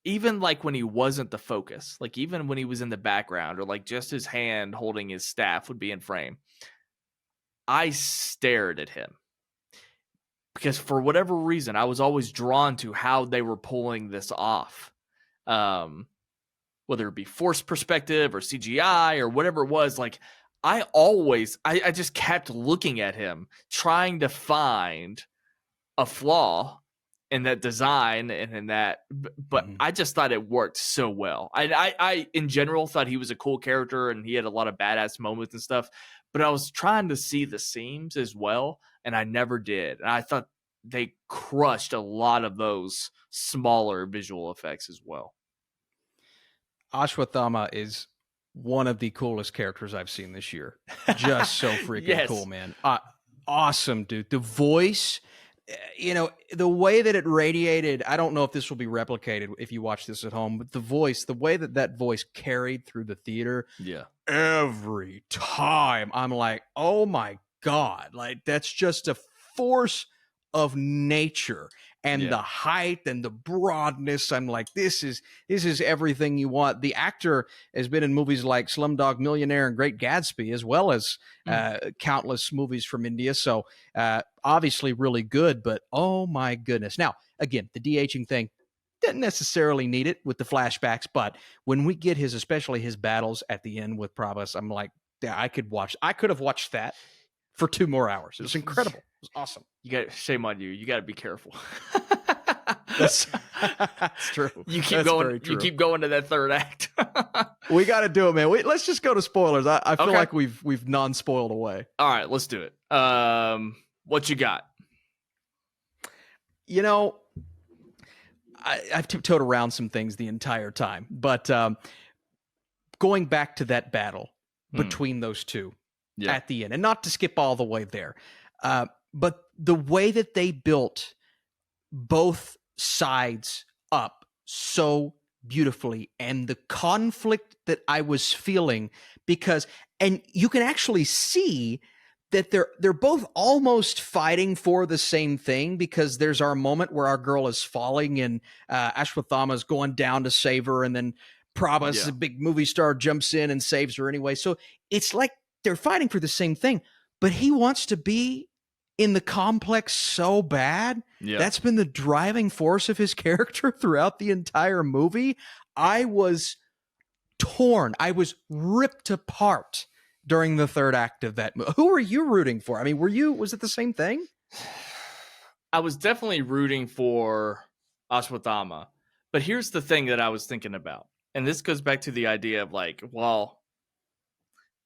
even like when he wasn't the focus, like even when he was in the background or like just his hand holding his staff would be in frame, I stared at him because for whatever reason, I was always drawn to how they were pulling this off. Whether it be forced perspective or CGI or whatever it was, like I just kept looking at him, trying to find a flaw in that design and in that, but I just thought it worked so well. I in general thought he was a cool character and he had a lot of badass moments and stuff, but I was trying to see the seams as well, and I never did. And I thought they crushed a lot of those smaller visual effects as well. Ashwatthama is one of the coolest characters I've seen this year. Just so freaking cool, man. Awesome, dude. The voice, the way that it radiated, I don't know if this will be replicated if you watch this at home, but the way that voice carried through the theater. Yeah. Every time I'm like, oh my God, like that's just a force of nature. And the height and the broadness, I'm like, this is everything you want. The actor has been in movies like Slumdog Millionaire and Great Gatsby, as well as countless movies from India. So obviously really good, but oh my goodness. Now, again, the de-aging thing, didn't necessarily need it with the flashbacks, but when we get especially his battles at the end with Prabhas, I'm like, yeah, I could have watched that for 2 more hours. It was incredible. It was awesome. Shame on you. You got to be careful. That's true. You keep going. You keep going to that third act. We got to do it, man. Let's just go to spoilers. I feel like we've non-spoiled away. All right, let's do it. What you got? I've tiptoed around some things the entire time, but going back to that battle between those two at the end, and not to skip all the way there, but the way that they built both sides up so beautifully, and the conflict that I was feeling, and you can actually see that they're both almost fighting for the same thing, because there's our moment where our girl is falling and Ashwatthama's going down to save her, and then Prabhas, the big movie star, jumps in and saves her anyway. So it's like they're fighting for the same thing, but he wants to be in the complex so bad. Yeah. That's been the driving force of his character throughout the entire movie. I was torn. I was ripped apart during the third act of that movie. Who were you rooting for? I mean, was it the same thing? I was definitely rooting for Ashwatthama, but here's the thing that I was thinking about. And this goes back to the idea of like, well,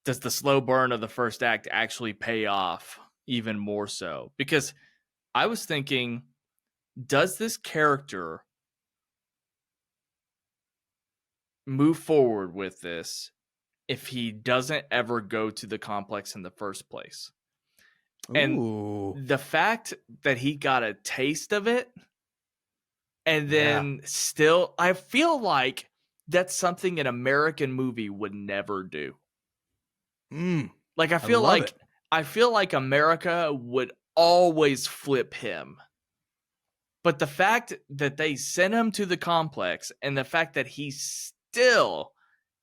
does the slow burn of the first act actually pay off even more so? Because I was thinking, does this character move forward with this if he doesn't ever go to the complex in the first place? And the fact that he got a taste of it, and then still, I feel like that's something an American movie would never do. Like, I feel like America would always flip him But the fact that they sent him to the complex and the fact that he still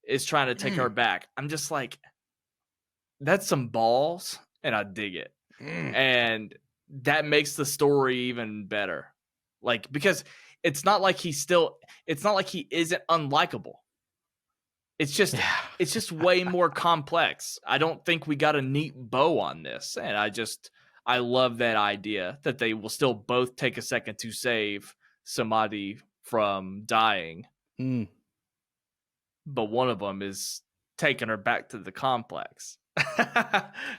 is trying to take her back, I'm just like, that's some balls, and I dig it. And that makes the story even better. Like, because it's not like he isn't unlikable. It's just way more complex. I don't think we got a neat bow on this. And I love that idea that they will still both take a second to save somebody from dying. But one of them is taking her back to the complex.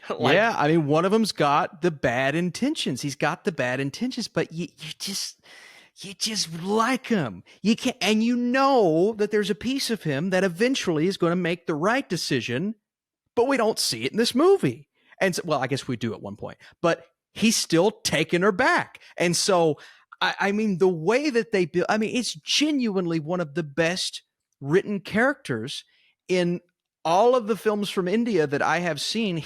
Yeah, I mean, one of them's got the bad intentions. He's got the bad intentions, but you just like him. You can't, and you know that there's a piece of him that eventually is going to make the right decision, but we don't see it in this movie. And so, well, I guess we do at one point, but he's still taking her back. And so, I mean, the way that they build, I mean, it's genuinely one of the best written characters in all of the films from India that I have seen.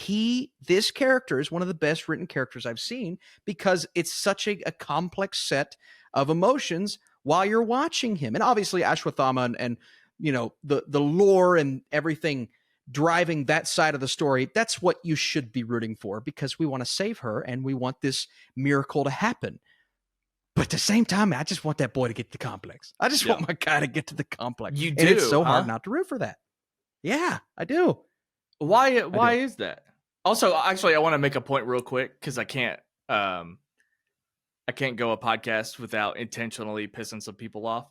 This character is one of the best written characters I've seen because it's such a complex set of emotions while you're watching him. And obviously Ashwathama and you know, the lore and everything driving that side of the story, that's what you should be rooting for because we want to save her and we want this miracle to happen. But at the same time, I just want that boy to get to the complex. I just want my guy to get to the complex. You and do, it's so hard not to root for that. Yeah, I do. Why is that? Also, actually, I want to make a point real quick because I can't go a podcast without intentionally pissing some people off.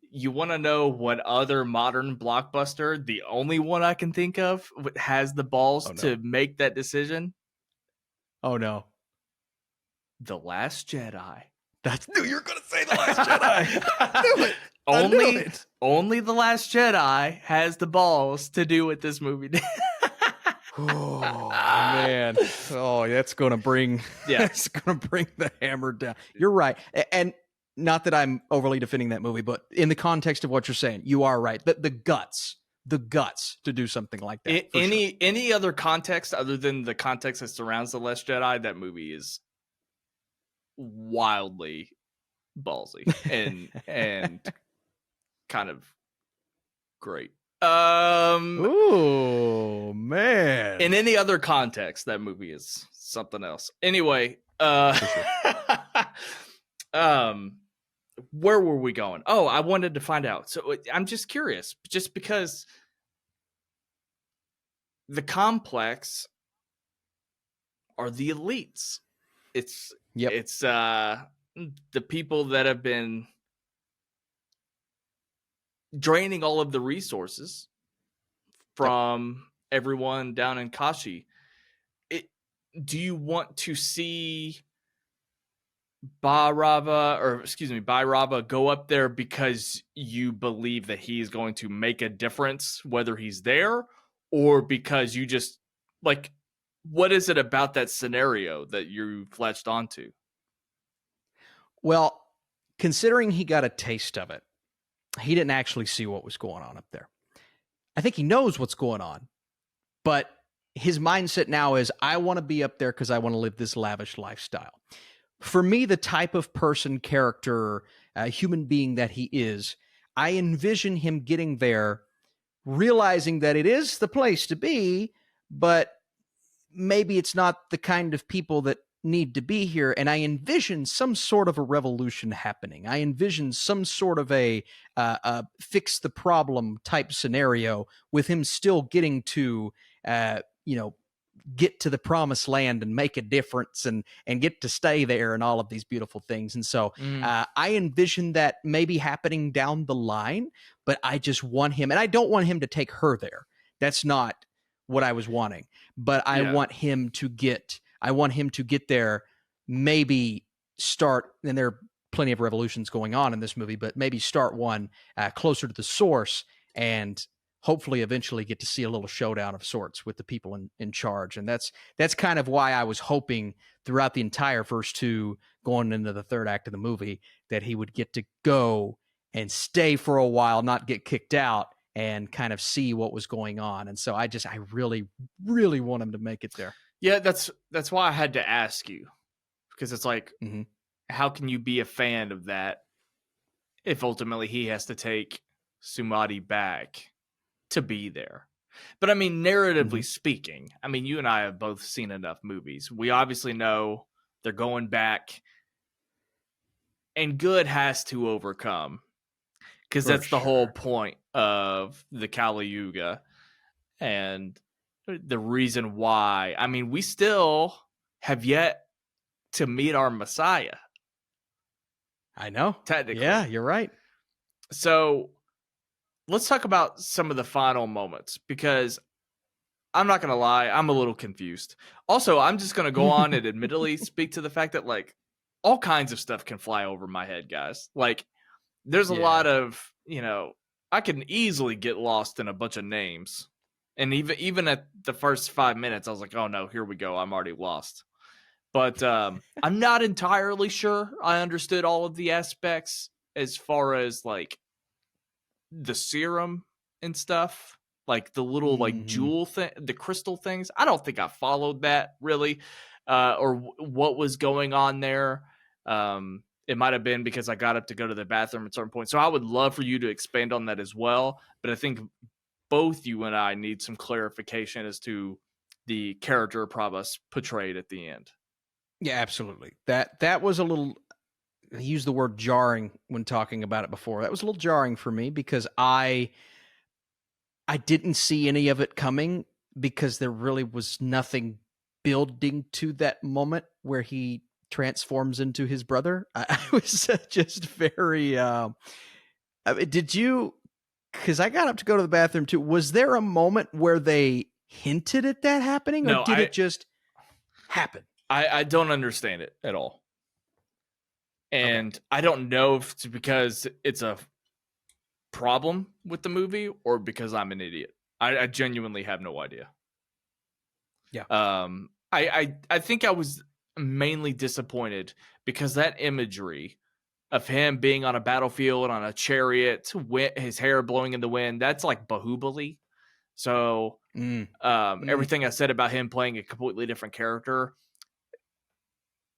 You want to know what other modern blockbuster, the only one I can think of, has the balls to make that decision? Oh, no. The Last Jedi. Knew you were going to say The Last Jedi. I knew it. Only The Last Jedi has the balls to do what this movie did. Oh, man. Oh, that's going to bring it's going to bring the hammer down. You're right. And not that I'm overly defending that movie, but in the context of what you're saying, you are right. The guts to do something like that. Any other context other than the context that surrounds The Last Jedi, that movie is wildly ballsy and kind of great. Oh man. In any other context, that movie is something else. Anyway, where were we going? Oh, I wanted to find out. So I'm just curious, just because the complex are the elites. It's the people that have been draining all of the resources from everyone down in Kashi. Do you want to see Bhairava go up there because you believe that he's going to make a difference, whether he's there, or because you just like, what is it about that scenario that you latched onto? Well, considering he got a taste of it, he didn't actually see what was going on up there. I think he knows what's going on, but his mindset now is, I want to be up there because I want to live this lavish lifestyle. For me, the type of person, character, human being that he is, I envision him getting there, realizing that it is the place to be, but maybe it's not the kind of people that need to be here. And I envision some sort of a revolution happening. I envision some sort of a fix the problem type scenario with him still getting to, get to the promised land and make a difference and get to stay there and all of these beautiful things. And so I envision that maybe happening down the line, but I just want him, and I don't want him to take her there. That's not what I was wanting, but I want him to get there, maybe start, and there are plenty of revolutions going on in this movie, but maybe start one closer to the source and hopefully eventually get to see a little showdown of sorts with the people in charge. And that's kind of why I was hoping throughout the entire first two, going into the third act of the movie, that he would get to go and stay for a while, not get kicked out, and kind of see what was going on. And so I really, really want him to make it there. Yeah, that's why I had to ask you, because it's like, how can you be a fan of that if ultimately he has to take Sumati back to be there? But I mean, narratively speaking, I mean, you and I have both seen enough movies. We obviously know they're going back, and good has to overcome, because that's the whole point of the Kali Yuga and the reason why. I mean, we still have yet to meet our Messiah. I know. Technically. Yeah, you're right. So let's talk about some of the final moments, because I'm not going to lie, I'm a little confused. Also, I'm just going to go on and admittedly speak to the fact that, like, all kinds of stuff can fly over my head, guys. Like, there's a lot of, you know, I can easily get lost in a bunch of names. And even at the first 5 minutes, I was like, oh no, here we go. I'm already lost. But I'm not entirely sure I understood all of the aspects as far as, like, the serum and stuff. Like the little like jewel thing, the crystal things. I don't think I followed that really, or what was going on there. It might have been because I got up to go to the bathroom at a certain point. So I would love for you to expand on that as well. But I think both you and I need some clarification as to the character Prabhas portrayed at the end. Yeah, absolutely. That was a little, I used the word jarring when talking about it before. That was a little jarring for me because I didn't see any of it coming, because there really was nothing building to that moment where he transforms into his brother. I was just very did you, because I got up to go to the bathroom too, was there a moment where they hinted at that happening, or did it just happen? I don't understand it at all. And I don't know if it's because it's a problem with the movie or because I'm an idiot. I genuinely have no idea. Yeah. I think I was mainly disappointed because that imagery of him being on a battlefield on a chariot, his hair blowing in the wind, that's like Bahubali. So everything I said about him playing a completely different character,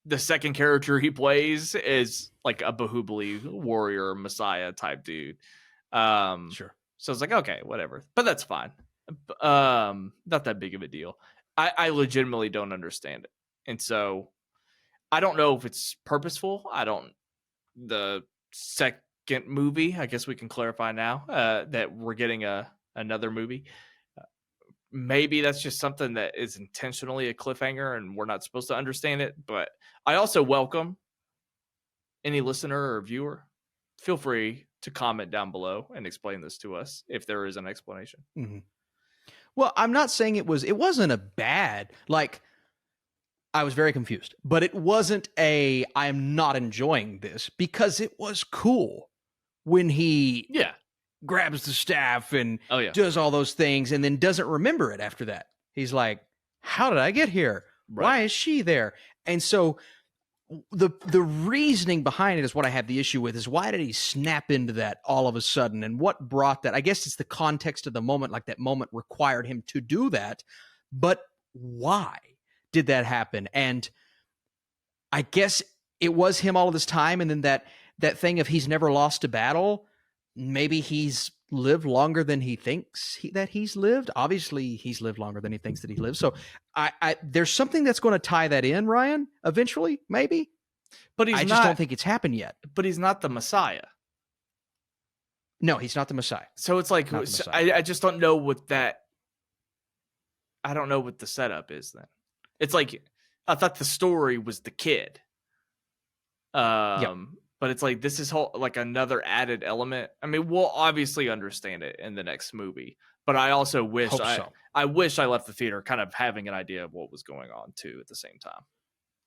the second character he plays is like a Bahubali warrior messiah type dude. Sure. So it's like, okay, whatever, but that's fine. Not that big of a deal. I legitimately don't understand it, and so I don't know if it's purposeful. The second movie, I guess we can clarify now that we're getting another movie. Maybe that's just something that is intentionally a cliffhanger and we're not supposed to understand it. But I also welcome any listener or viewer. Feel free to comment down below and explain this to us if there is an explanation. Mm-hmm. Well, I'm not saying it wasn't a bad, like, I was very confused, but it wasn't I am not enjoying this, because it was cool when he grabs the staff and does all those things and then doesn't remember it after that. He's like, how did I get here? Right. Why is she there? And so the reasoning behind it is what I have the issue with, is why did he snap into that all of a sudden, and what brought that? I guess it's the context of the moment, like that moment required him to do that, but why did that happen? And I guess it was him all of this time, and then that thing of he's never lost a battle. Maybe he's lived longer than he thinks that he's lived. Obviously, he's lived longer than he thinks that he lives. So I there's something that's going to tie that in, Ryan, eventually, maybe. But I just don't think it's happened yet. But he's not the Messiah. No, he's not the Messiah. So it's like, I just don't know what that, I don't know what the setup is then. It's like, I thought the story was the kid. But it's like, this is like another added element. I mean, we'll obviously understand it in the next movie, but I also wish I wish I left the theater kind of having an idea of what was going on too at the same time.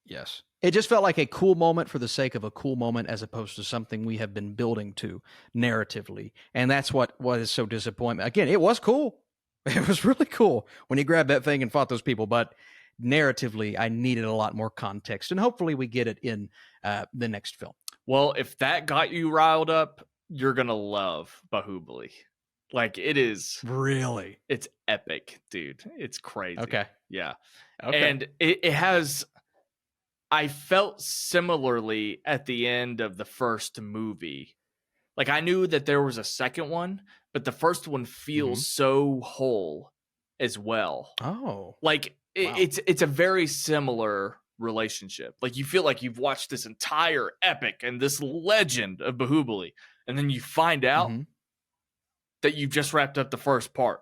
Yes. It just felt like a cool moment for the sake of a cool moment, as opposed to something we have been building to narratively. And that's what is so disappointing. Again, it was cool. It was really cool when he grabbed that thing and fought those people, but narratively, I needed a lot more context, and hopefully we get it in the next film. Well, if that got you riled up, you're going to love Bahubali. Like, it is. Really? It's epic, dude. It's crazy. Okay. Yeah. Okay. And it has, I felt similarly at the end of the first movie. Like, I knew that there was a second one, but the first one feels so whole as well. Oh, Like, wow. it's a very similar relationship. Like, you feel like you've watched this entire epic and this legend of Bahubali, and then you find out that you've just wrapped up the first part.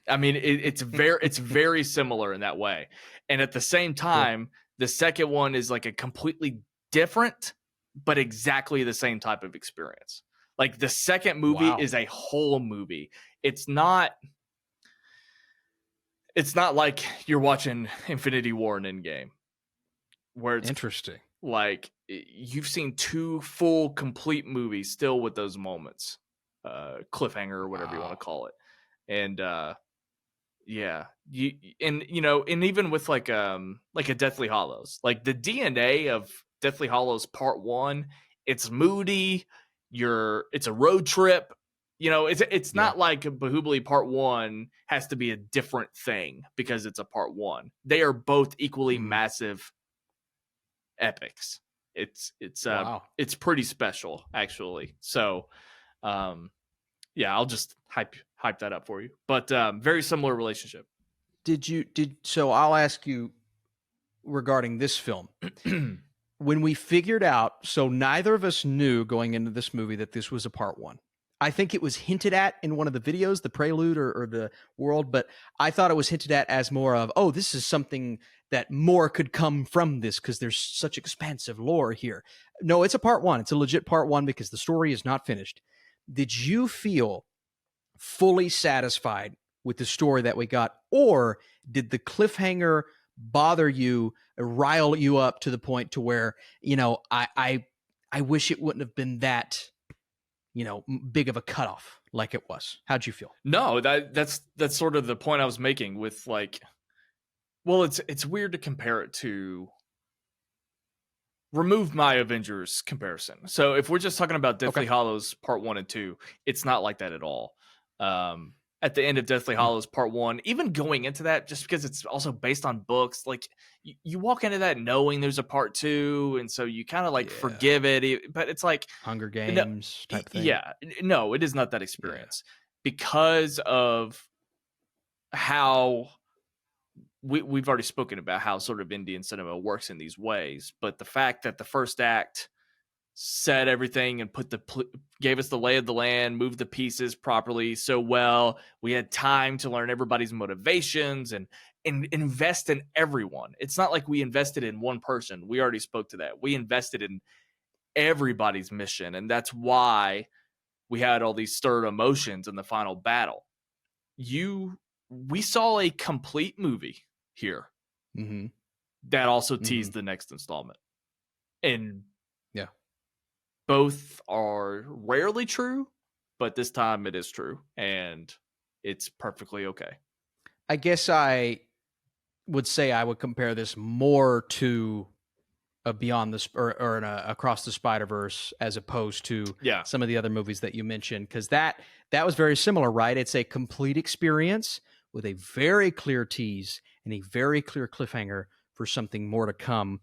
I mean, it's very similar in that way. And at the same time, the second one is like a completely different, but exactly the same type of experience. Like, the second movie is a whole movie. It's not like you're watching Infinity War and Endgame, where it's interesting. Like, you've seen two full, complete movies still with those moments, cliffhanger or whatever you want to call it, and yeah, and even with like a Deathly Hallows, like the DNA of Deathly Hallows Part 1, it's moody. It's a road trip. It's not like Bahubali Part 1 has to be a different thing because it's a Part 1. They are both equally massive epics. It's pretty special, actually. So, yeah, I'll just hype that up for you. But very similar relationship. So I'll ask you regarding this film. When we figured out, so neither of us knew going into this movie that this was a Part 1. I think it was hinted at in one of the videos, the prelude or the world, but I thought it was hinted at as more of, oh, this is something that more could come from this because there's such expansive lore here. No, it's a Part 1. It's a legit Part 1 because the story is not finished. Did you feel fully satisfied with the story that we got, or did the cliffhanger bother you, rile you up to the point to where, I wish it wouldn't have been that, big of a cutoff like it was? How'd you feel? No, that's sort of the point I was making with, like, well, it's weird to compare it to, remove my Avengers comparison. So if we're just talking about Deathly Hallows Part 1 and 2, it's not like that at all. At the end of Deathly Hallows Part 1, even going into that, just because it's also based on books, like, you walk into that knowing there's a Part 2, and so you kind of forgive it, but it's like Hunger Games type thing. Yeah, no, it is not that experience because of how we've already spoken about how sort of Indian cinema works in these ways, but the fact that the first act said everything and gave us the lay of the land, moved the pieces properly so well, we had time to learn everybody's motivations and invest in everyone. It's not like we invested in one person. We already spoke to that. We invested in everybody's mission, and that's why we had all these stirred emotions in the final battle. We saw a complete movie here that also teased the next installment, and both are rarely true, but this time it is true, and it's perfectly okay. I guess I would say I would compare this more to a Beyond the or an Across the Spider-Verse as opposed to some of the other movies that you mentioned, because that was very similar, right? It's a complete experience with a very clear tease and a very clear cliffhanger for something more to come.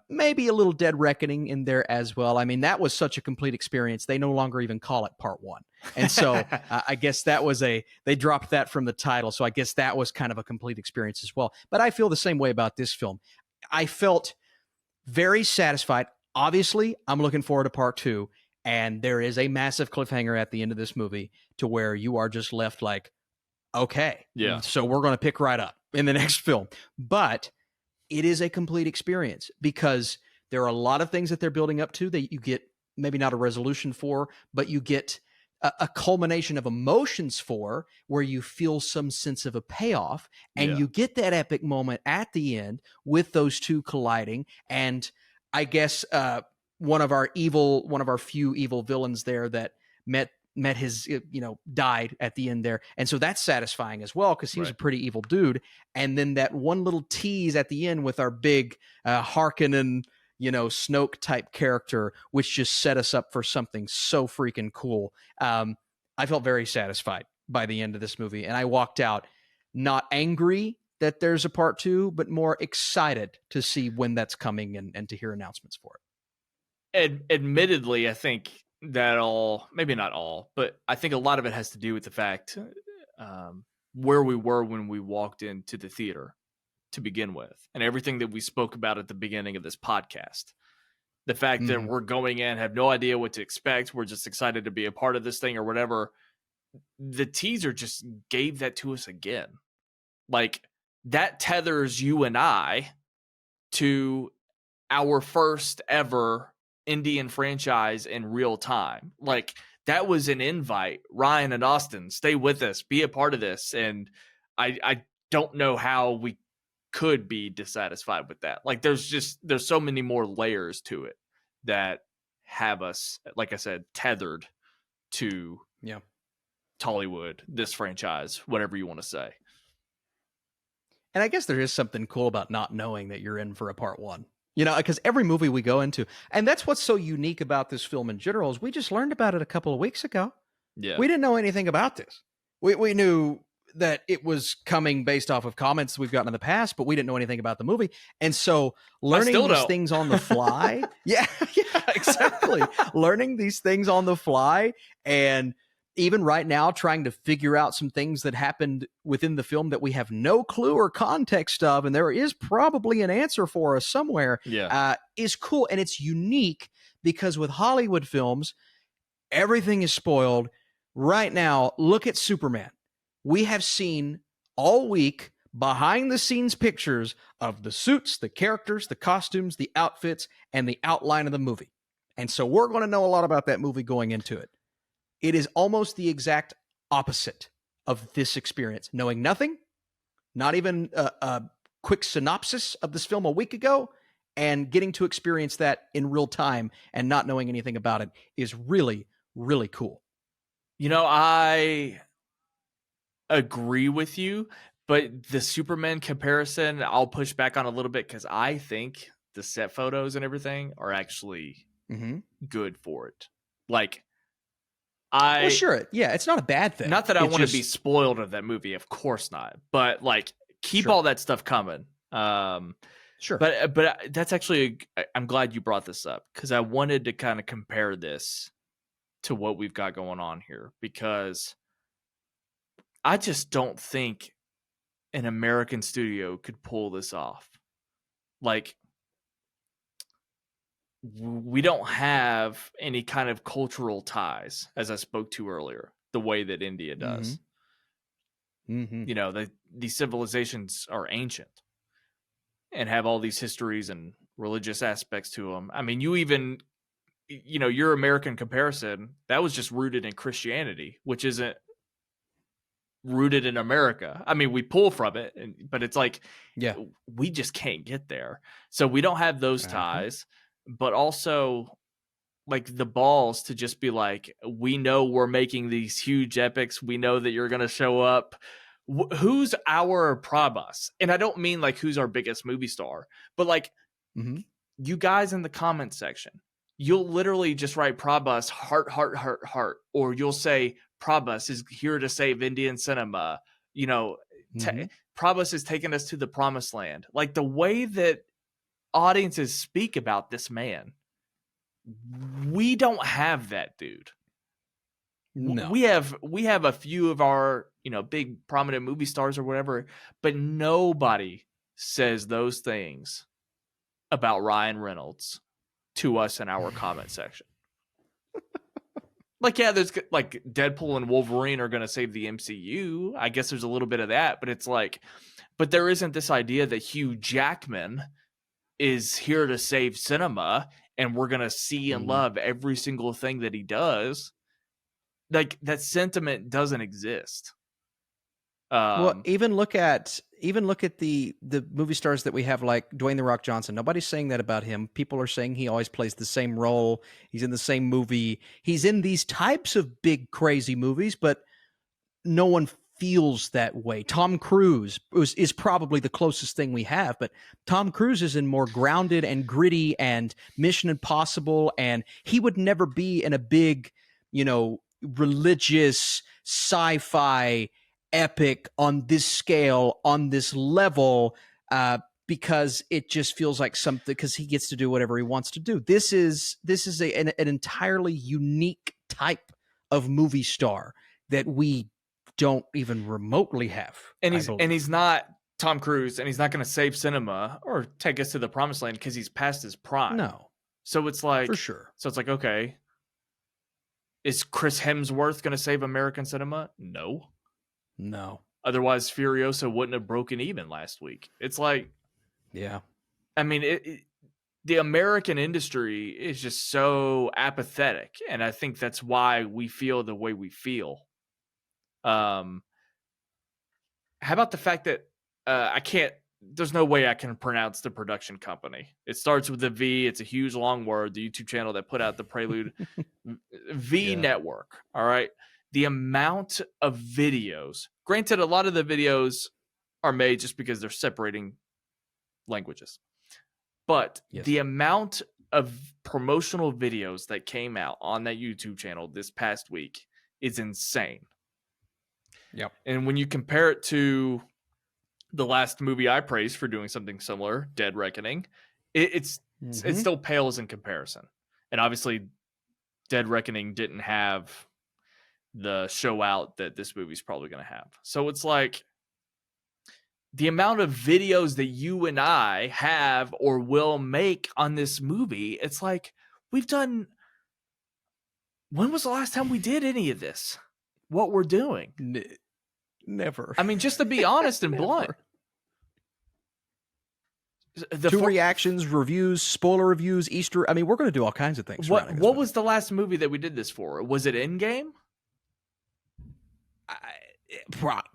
Maybe a little dead reckoning in there as well. I mean, that was such a complete experience. They no longer even call it Part 1. And so I guess that was they dropped that from the title. So I guess that was kind of a complete experience as well. But I feel the same way about this film. I felt very satisfied. Obviously, I'm looking forward to Part 2. And there is a massive cliffhanger at the end of this movie to where you are just left like, okay, so we're going to pick right up in the next film. But it is a complete experience because there are a lot of things that they're building up to that you get maybe not a resolution for, but you get a culmination of emotions for, where you feel some sense of a payoff, and you get that epic moment at the end with those two colliding. And I guess one of our few evil villains there that met his, died at the end there. And so that's satisfying as well, because he was a pretty evil dude. And then that one little tease at the end with our big Harkonnen, Snoke type character, which just set us up for something so freaking cool. I felt very satisfied by the end of this movie, and I walked out not angry that there's a part 2, but more excited to see when that's coming and to hear announcements for it. Admittedly, I think that maybe not all, but I think a lot of it has to do with the fact where we were when we walked into the theater to begin with, and everything that we spoke about at the beginning of this podcast. The fact that we're going in, have no idea what to expect, we're just excited to be a part of this thing or whatever. The teaser just gave that to us again. Like, that tethers you and I to our first ever Indian franchise in real time. Like, that was an invite. Ryan and Austin, stay with us, be a part of this. And I don't know how we could be dissatisfied with that. Like, there's so many more layers to it that have us, like I said, tethered to Tollywood, this franchise, whatever you want to say. And I guess there is something cool about not knowing that you're in for a part 1. You know, because every movie we go into, and that's what's so unique about this film in general, is we just learned about it a couple of weeks ago. Yeah. We didn't know anything about this. We knew that it was coming based off of comments we've gotten in the past, but we didn't know anything about the movie. And so learning these things on the fly. yeah, exactly. Learning these things on the fly, and even right now trying to figure out some things that happened within the film that we have no clue or context of, and there is probably an answer for us somewhere, is cool. And it's unique because with Hollywood films, everything is spoiled. Right now, look at Superman. We have seen all week behind the scenes pictures of the suits, the characters, the costumes, the outfits, and the outline of the movie. And so we're going to know a lot about that movie going into it. It is almost the exact opposite of this experience. Knowing nothing, not even a quick synopsis of this film a week ago, and getting to experience that in real time and not knowing anything about it is really, really cool. You know, I agree with you, but the Superman comparison, I'll push back on a little bit because I think the set photos and everything are actually good for it. Like, sure. Yeah, it's not a bad thing. Not that I want to be spoiled of that movie, of course not. But like, keep all that stuff coming. Sure. But that's actually, I'm glad you brought this up because I wanted to kind of compare this to what we've got going on here, because I just don't think an American studio could pull this off. Like, we don't have any kind of cultural ties, as I spoke to earlier, the way that India does. You know, these civilizations are ancient and have all these histories and religious aspects to them. I mean, your American comparison, that was just rooted in Christianity, which isn't rooted in America. I mean, we pull from it, but it's like, we just can't get there. So we don't have those ties, but also like the balls to just be like, we know we're making these huge epics. We know that you're going to show up. Who's our Prabhas? And I don't mean like who's our biggest movie star, but like you guys in the comment section, you'll literally just write Prabhas heart, heart, heart, heart, or you'll say Prabhas is here to save Indian cinema. You know, Prabhas has taken us to the promised land. Like the way that audiences speak about this man, we don't have that, dude. No. We have a few of our, big prominent movie stars or whatever, but nobody says those things about Ryan Reynolds to us in our comment section. Like, yeah, there's like Deadpool and Wolverine are going to save the MCU. I guess there's a little bit of that, but it's like, but there isn't this idea that Hugh Jackman is here to save cinema and we're going to see and love every single thing that he does. Like, that sentiment doesn't exist. Well, even look at the movie stars that we have, like Dwayne "The Rock" Johnson. Nobody's saying that about him. People are saying he always plays the same role. He's in the same movie. He's in these types of big, crazy movies, but no one feels that way. Tom Cruise is probably the closest thing we have, but Tom Cruise is in more grounded and gritty and Mission Impossible, and he would never be in a big, religious sci-fi epic on this scale, on this level, because it just feels like something, because he gets to do whatever he wants to do. This is an entirely unique type of movie star that we don't even remotely have. And he's not Tom Cruise, and he's not going to save cinema or take us to the promised land because he's past his prime. No. So it's like, for sure. So it's like, okay, is Chris Hemsworth going to save American cinema? No. Otherwise, Furiosa wouldn't have broken even last week. It's like, yeah. I mean, the American industry is just so apathetic, and I think that's why we feel the way we feel. How about the fact that there's no way I can pronounce the production company. It starts with a V. It's a huge long word. The YouTube channel that put out the Prelude V Network. All right. The amount of videos, granted, a lot of the videos are made just because they're separating languages, but the amount of promotional videos that came out on that YouTube channel this past week is insane. Yep. And when you compare it to the last movie I praised for doing something similar, Dead Reckoning, it still pales in comparison. And obviously, Dead Reckoning didn't have the show out that this movie's probably going to have. So it's like the amount of videos that you and I have or will make on this movie, it's like we've done. When was the last time we did any of this? What we're doing? Never. I mean, just to be honest and blunt. Two reactions, reviews, spoiler reviews, Easter. I mean, we're going to do all kinds of things. What was the last movie that we did this for? Was it Endgame?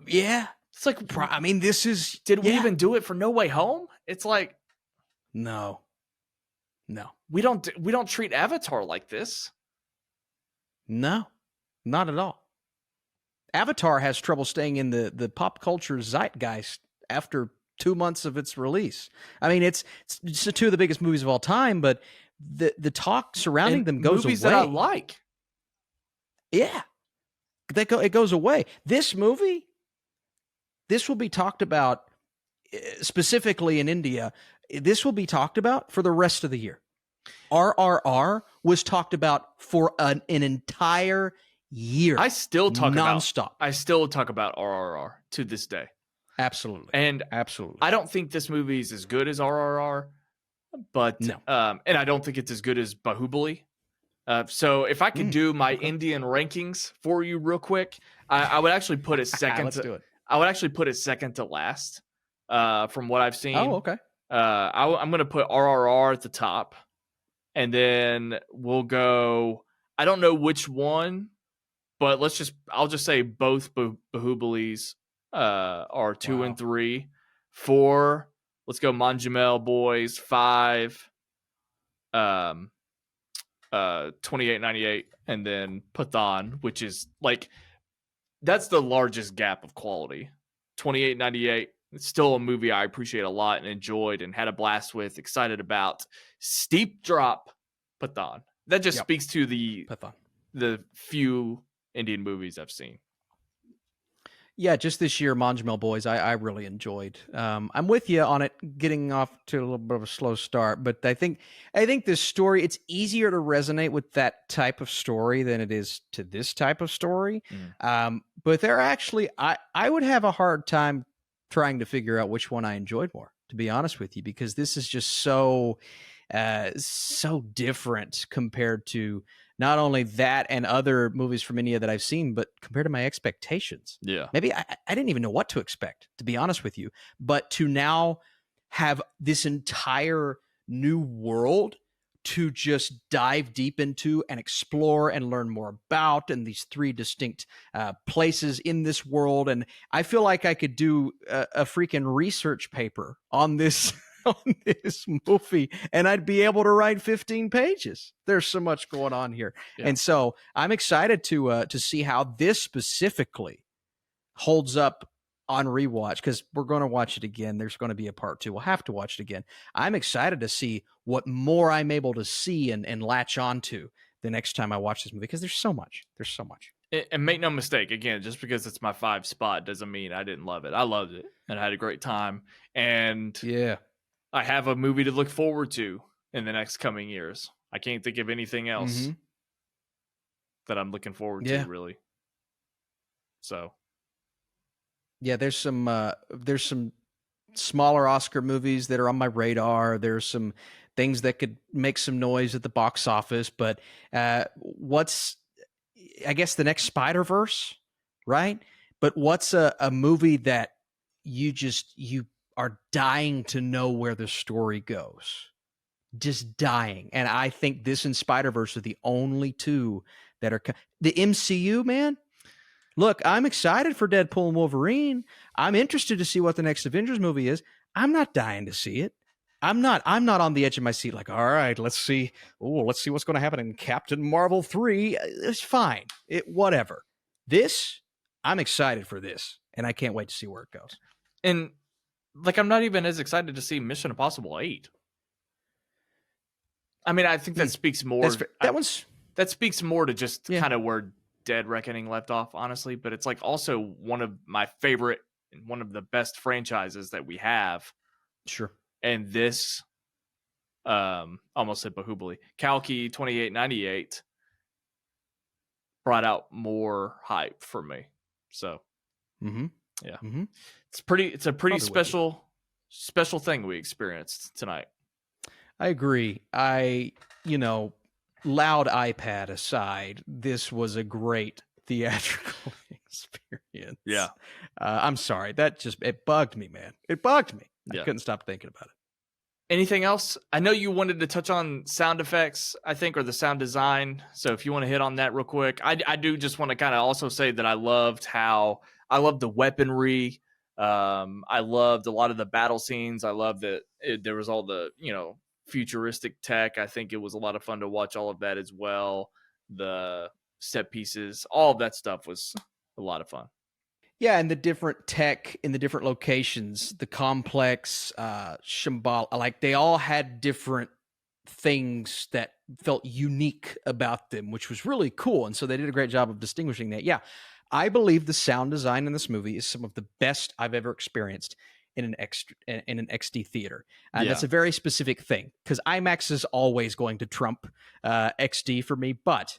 Yeah. It's like, I mean, this is... Did we even do it for No Way Home? It's like... No. We don't treat Avatar like this. No, not at all. Avatar has trouble staying in the pop culture zeitgeist after 2 months of its release. I mean, it's two of the biggest movies of all time, but the talk surrounding them goes movies away. That I like. Yeah. It goes away. This movie, this will be talked about specifically in India. This will be talked about for the rest of the year. RRR was talked about for an entire year. I still talk nonstop. I still talk about RRR to this day. Absolutely. And absolutely. I don't think this movie is as good as RRR, but no. And I don't think it's as good as Bahubali. So if I could do my Indian rankings for you real quick, I would actually put it second. Let's do it. I would actually put it second to last from what I've seen. Oh, okay. I'm going to put RRR at the top, and then we'll go. I don't know which one, but I'll just say both Bahubalis are 2 and 3. 4, let's go Manjamel Boys. 5, 2898, and then Pathan, which is like that's the largest gap of quality. 2898. It's still a movie I appreciate a lot and enjoyed and had a blast with, excited about. Steep drop, Pathan. That just speaks to the few Indian movies I've seen. Yeah, just this year, Manjamel Boys, I really enjoyed. I'm with you on it getting off to a little bit of a slow start, but I think this story, it's easier to resonate with that type of story than it is to this type of story. But they're actually, I would have a hard time trying to figure out which one I enjoyed more, to be honest with you, because this is just so different compared to not only that and other movies from India that I've seen, but compared to my expectations. Yeah. Maybe I didn't even know what to expect, to be honest with you. But to now have this entire new world to just dive deep into and explore and learn more about, and these 3 distinct places in this world. And I feel like I could do a freaking research paper on this on this movie, and I'd be able to write 15 pages. There's so much going on here. Yeah. And so I'm excited to see how this specifically holds up on rewatch, because we're going to watch it again. There's going to be a part 2. We'll have to watch it again. I'm excited to see what more I'm able to see and latch onto the next time I watch this movie, because there's so much. And make no mistake, again, just because it's my 5 spot doesn't mean I didn't love it. I loved it and I had a great time. And Yeah. I have a movie to look forward to in the next coming years. I can't think of anything else that I'm looking forward to, Yeah. really. So, Yeah, there's some smaller Oscar movies that are on my radar. There's some things that could make some noise at the box office, but what's I guess the next Spider-Verse, right? But what's a movie that you are dying to know where the story goes? Just dying. And I think this and Spider-Verse are the only two that are the MCU, man. Look, I'm excited for Deadpool and Wolverine. I'm interested to see what the next Avengers movie is. I'm not dying to see it. I'm not on the edge of my seat like, all right, let's see. Oh, let's see what's going to happen in Captain Marvel 3. It's fine. Whatever. This, I'm excited for this, and I can't wait to see where it goes. and like, I'm not even as excited to see Mission Impossible 8. I mean, I think that speaks more. That speaks more to just kind of where Dead Reckoning left off, honestly. But it's like also one of my favorite and one of the best franchises that we have. Sure. And this, almost said Bahubali, Kalki 2898 brought out more hype for me. So, yeah, it's a pretty special thing we experienced tonight. I agree. Loud iPad aside, this was a great theatrical experience. Yeah. I'm sorry. It bugged me, man. It bugged me. I couldn't stop thinking about it. Anything else? I know you wanted to touch on sound effects, I think, or the sound design. So if you want to hit on that real quick, I do just want to kind of also say that I loved the weaponry. I loved a lot of the battle scenes. I loved that there was all the, futuristic tech. I think it was a lot of fun to watch all of that as well. The set pieces, all of that stuff was a lot of fun. Yeah, and the different tech in the different locations, the complex, Shambhala, like they all had different things that felt unique about them, which was really cool. And so they did a great job of distinguishing that. Yeah, I believe the sound design in this movie is some of the best I've ever experienced in an XD theater. That's a very specific thing because IMAX is always going to trump XD for me, but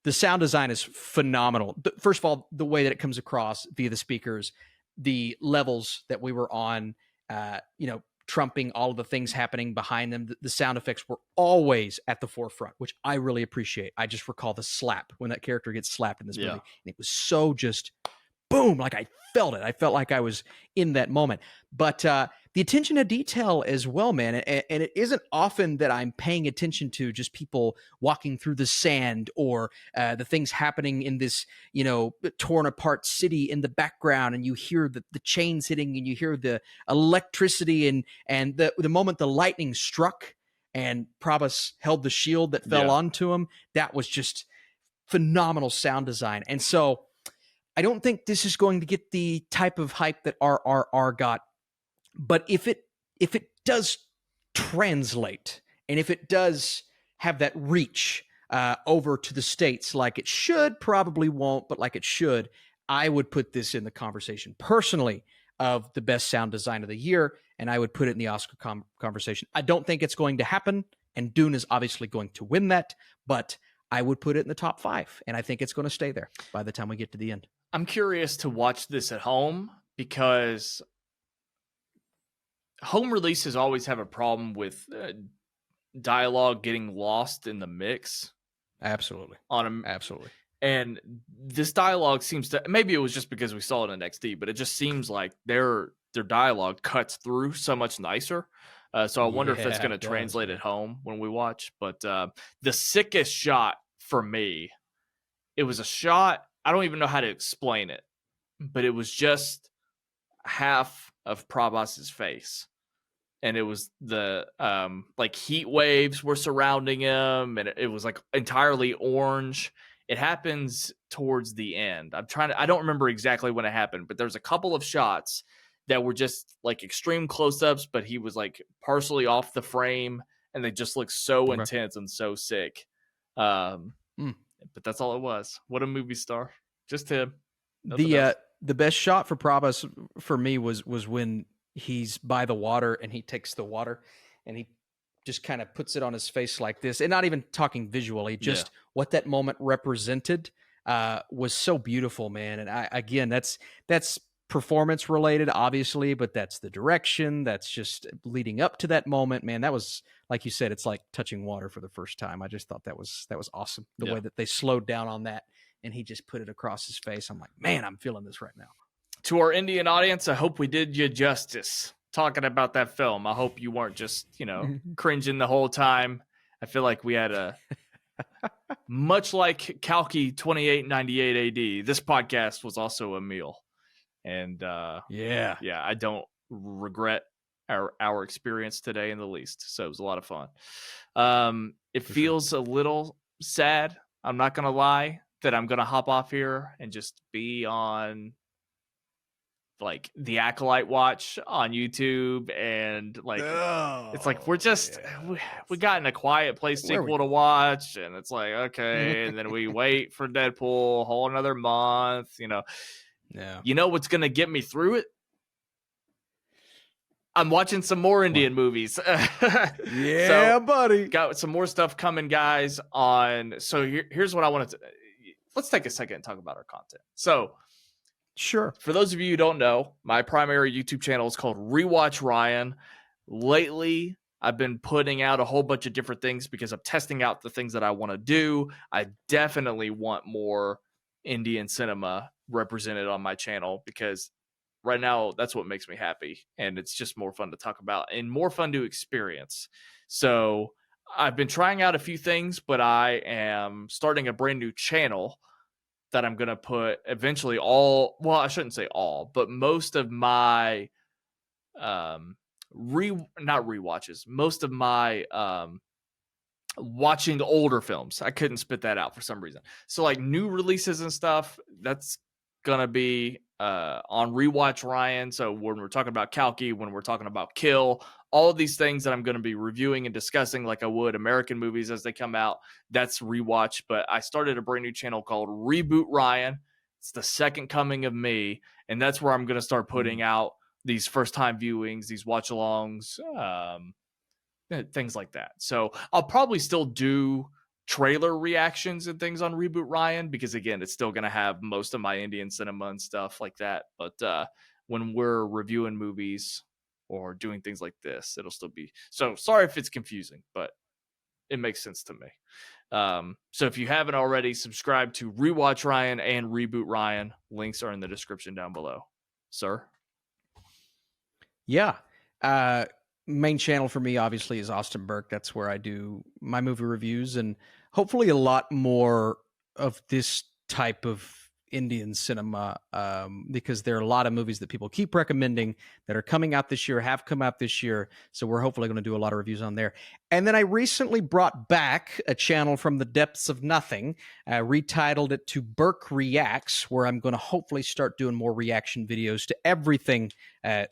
the sound design is phenomenal. First of all, the way that it comes across via the speakers, the levels that we were on, trumping all of the things happening behind them. The sound effects were always at the forefront, which I really appreciate. I just recall the slap when that character gets slapped in this movie. And it was so just boom, like I felt it. I felt like I was in that moment. But the attention to detail as well, man. And it isn't often that I'm paying attention to just people walking through the sand or the things happening in this, torn apart city in the background. And you hear the chains hitting and you hear the electricity and the moment the lightning struck and Prabhas held the shield that fell onto him. That was just phenomenal sound design. And so I don't think this is going to get the type of hype that RRR got, but if it does translate and if it does have that reach over to the States like it should, probably won't, but like it should, I would put this in the conversation personally of the best sound design of the year, and I would put it in the Oscar conversation. I don't think it's going to happen, and Dune is obviously going to win that, but I would put it in the top 5, and I think it's going to stay there by the time we get to the end. I'm curious to watch this at home because home releases always have a problem with dialogue getting lost in the mix. Absolutely. Absolutely. And this dialogue seems to, maybe it was just because we saw it in XD, but it just seems like their dialogue cuts through so much nicer. So I wonder if that's going to translate at home when we watch. But the sickest shot for me, it was a shot, I don't even know how to explain it, but it was just half of Prabhas's face. And it was the like heat waves were surrounding him, and it was like entirely orange. It happens towards the end. I don't remember exactly when it happened, but there's a couple of shots that were just like extreme close-ups, but he was like partially off the frame, and they just look so intense and so sick. But that's all it was. What a movie star. Just him. Nothing else. The best shot for Prabhas for me was when he's by the water and he takes the water and he just kind of puts it on his face like this, and not even talking visually, just what that moment represented was so beautiful, man. And again, that's performance related, obviously, but that's the direction. That's just leading up to that moment, man. That was, like you said, it's like touching water for the first time. I just thought that was awesome. The way that they slowed down on that and he just put it across his face. I'm like, man, I'm feeling this right now. To our Indian audience, I hope we did you justice talking about that film. I hope you weren't just, cringing the whole time. I feel like we had a much like Kalki 2898 AD. This podcast was also a meal. And I don't regret our experience today in the least. So it was a lot of fun. It feels a little sad. I'm not going to lie that I'm going to hop off here and just be on like the Acolyte watch on YouTube. And like, it's like, we're just, we got in A Quiet Place sequel to watch. And it's like, okay. And then we wait for Deadpool a whole another month, Yeah. You know what's going to get me through it? I'm watching some more Indian movies. Yeah, buddy. Got some more stuff coming, guys. So here's what I wanted to. Let's take a second and talk about our content. So, sure. For those of you who don't know, my primary YouTube channel is called Rewatch Ryan. Lately, I've been putting out a whole bunch of different things because I'm testing out the things that I want to do. I definitely want more Indian cinema represented on my channel because right now that's what makes me happy, and it's just more fun to talk about and more fun to experience. So I've been trying out a few things, but I am starting a brand new channel that I'm going to put eventually I shouldn't say all, but most of my not rewatches, most of my watching older films. I couldn't spit that out for some reason. So like new releases and stuff, that's gonna be on Rewatch Ryan. So when we're talking about Kalki, when we're talking about Kill, all of these things that I'm going to be reviewing and discussing like I would American movies as they come out, that's Rewatch. But I started a brand new channel called Reboot Ryan. It's the second coming of me, and that's where I'm going to start putting out these first time viewings, these watch alongs, things like that. So I'll probably still do trailer reactions and things on Reboot Ryan because again, it's still going to have most of my Indian cinema and stuff like that. But when we're reviewing movies or doing things like this, it'll still be. So sorry if it's confusing, but it makes sense to me. So if you haven't already, subscribe to Rewatch Ryan and Reboot Ryan. Links are in the description down below. Sir? Yeah. Main channel for me obviously is Austin Burke. That's where I do my movie reviews and hopefully a lot more of this type of Indian cinema because there are a lot of movies that people keep recommending that are coming out this year, have come out this year. So we're hopefully going to do a lot of reviews on there. And then I recently brought back a channel from the depths of nothing, retitled it to Burke Reacts, where I'm going to hopefully start doing more reaction videos to everything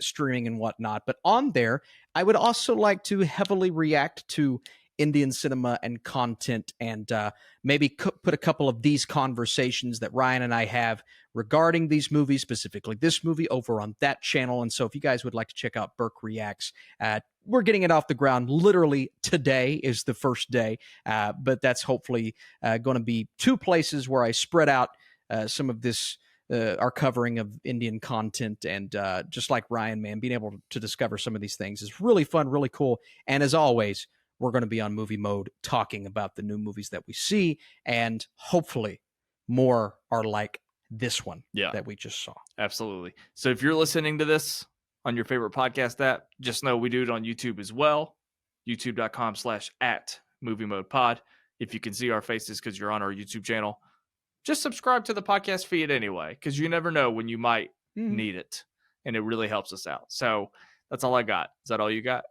streaming and whatnot. But on there, I would also like to heavily react to Indian cinema and content and maybe put a couple of these conversations that Ryan and I have regarding these movies, specifically this movie, over on that channel. And so if you guys would like to check out Burke Reacts, we're getting it off the ground literally today is the first day, but that's hopefully going to be two places where I spread out some of this our covering of Indian content. And just like Ryan, man, being able to discover some of these things is really fun, really cool. And as always, we're going to be on Movie Mode talking about the new movies that we see, and hopefully more are like this one that we just saw. Absolutely. So if you're listening to this on your favorite podcast app, just know we do it on YouTube as well, youtube.com/@moviemodepod. If you can see our faces because you're on our YouTube channel, just subscribe to the podcast feed anyway, because you never know when you might need it, and it really helps us out. So that's all I got. Is that all you got?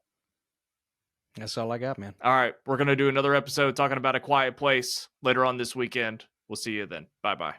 That's all I got, man. All right. We're going to do another episode talking about A Quiet Place later on this weekend. We'll see you then. Bye-bye.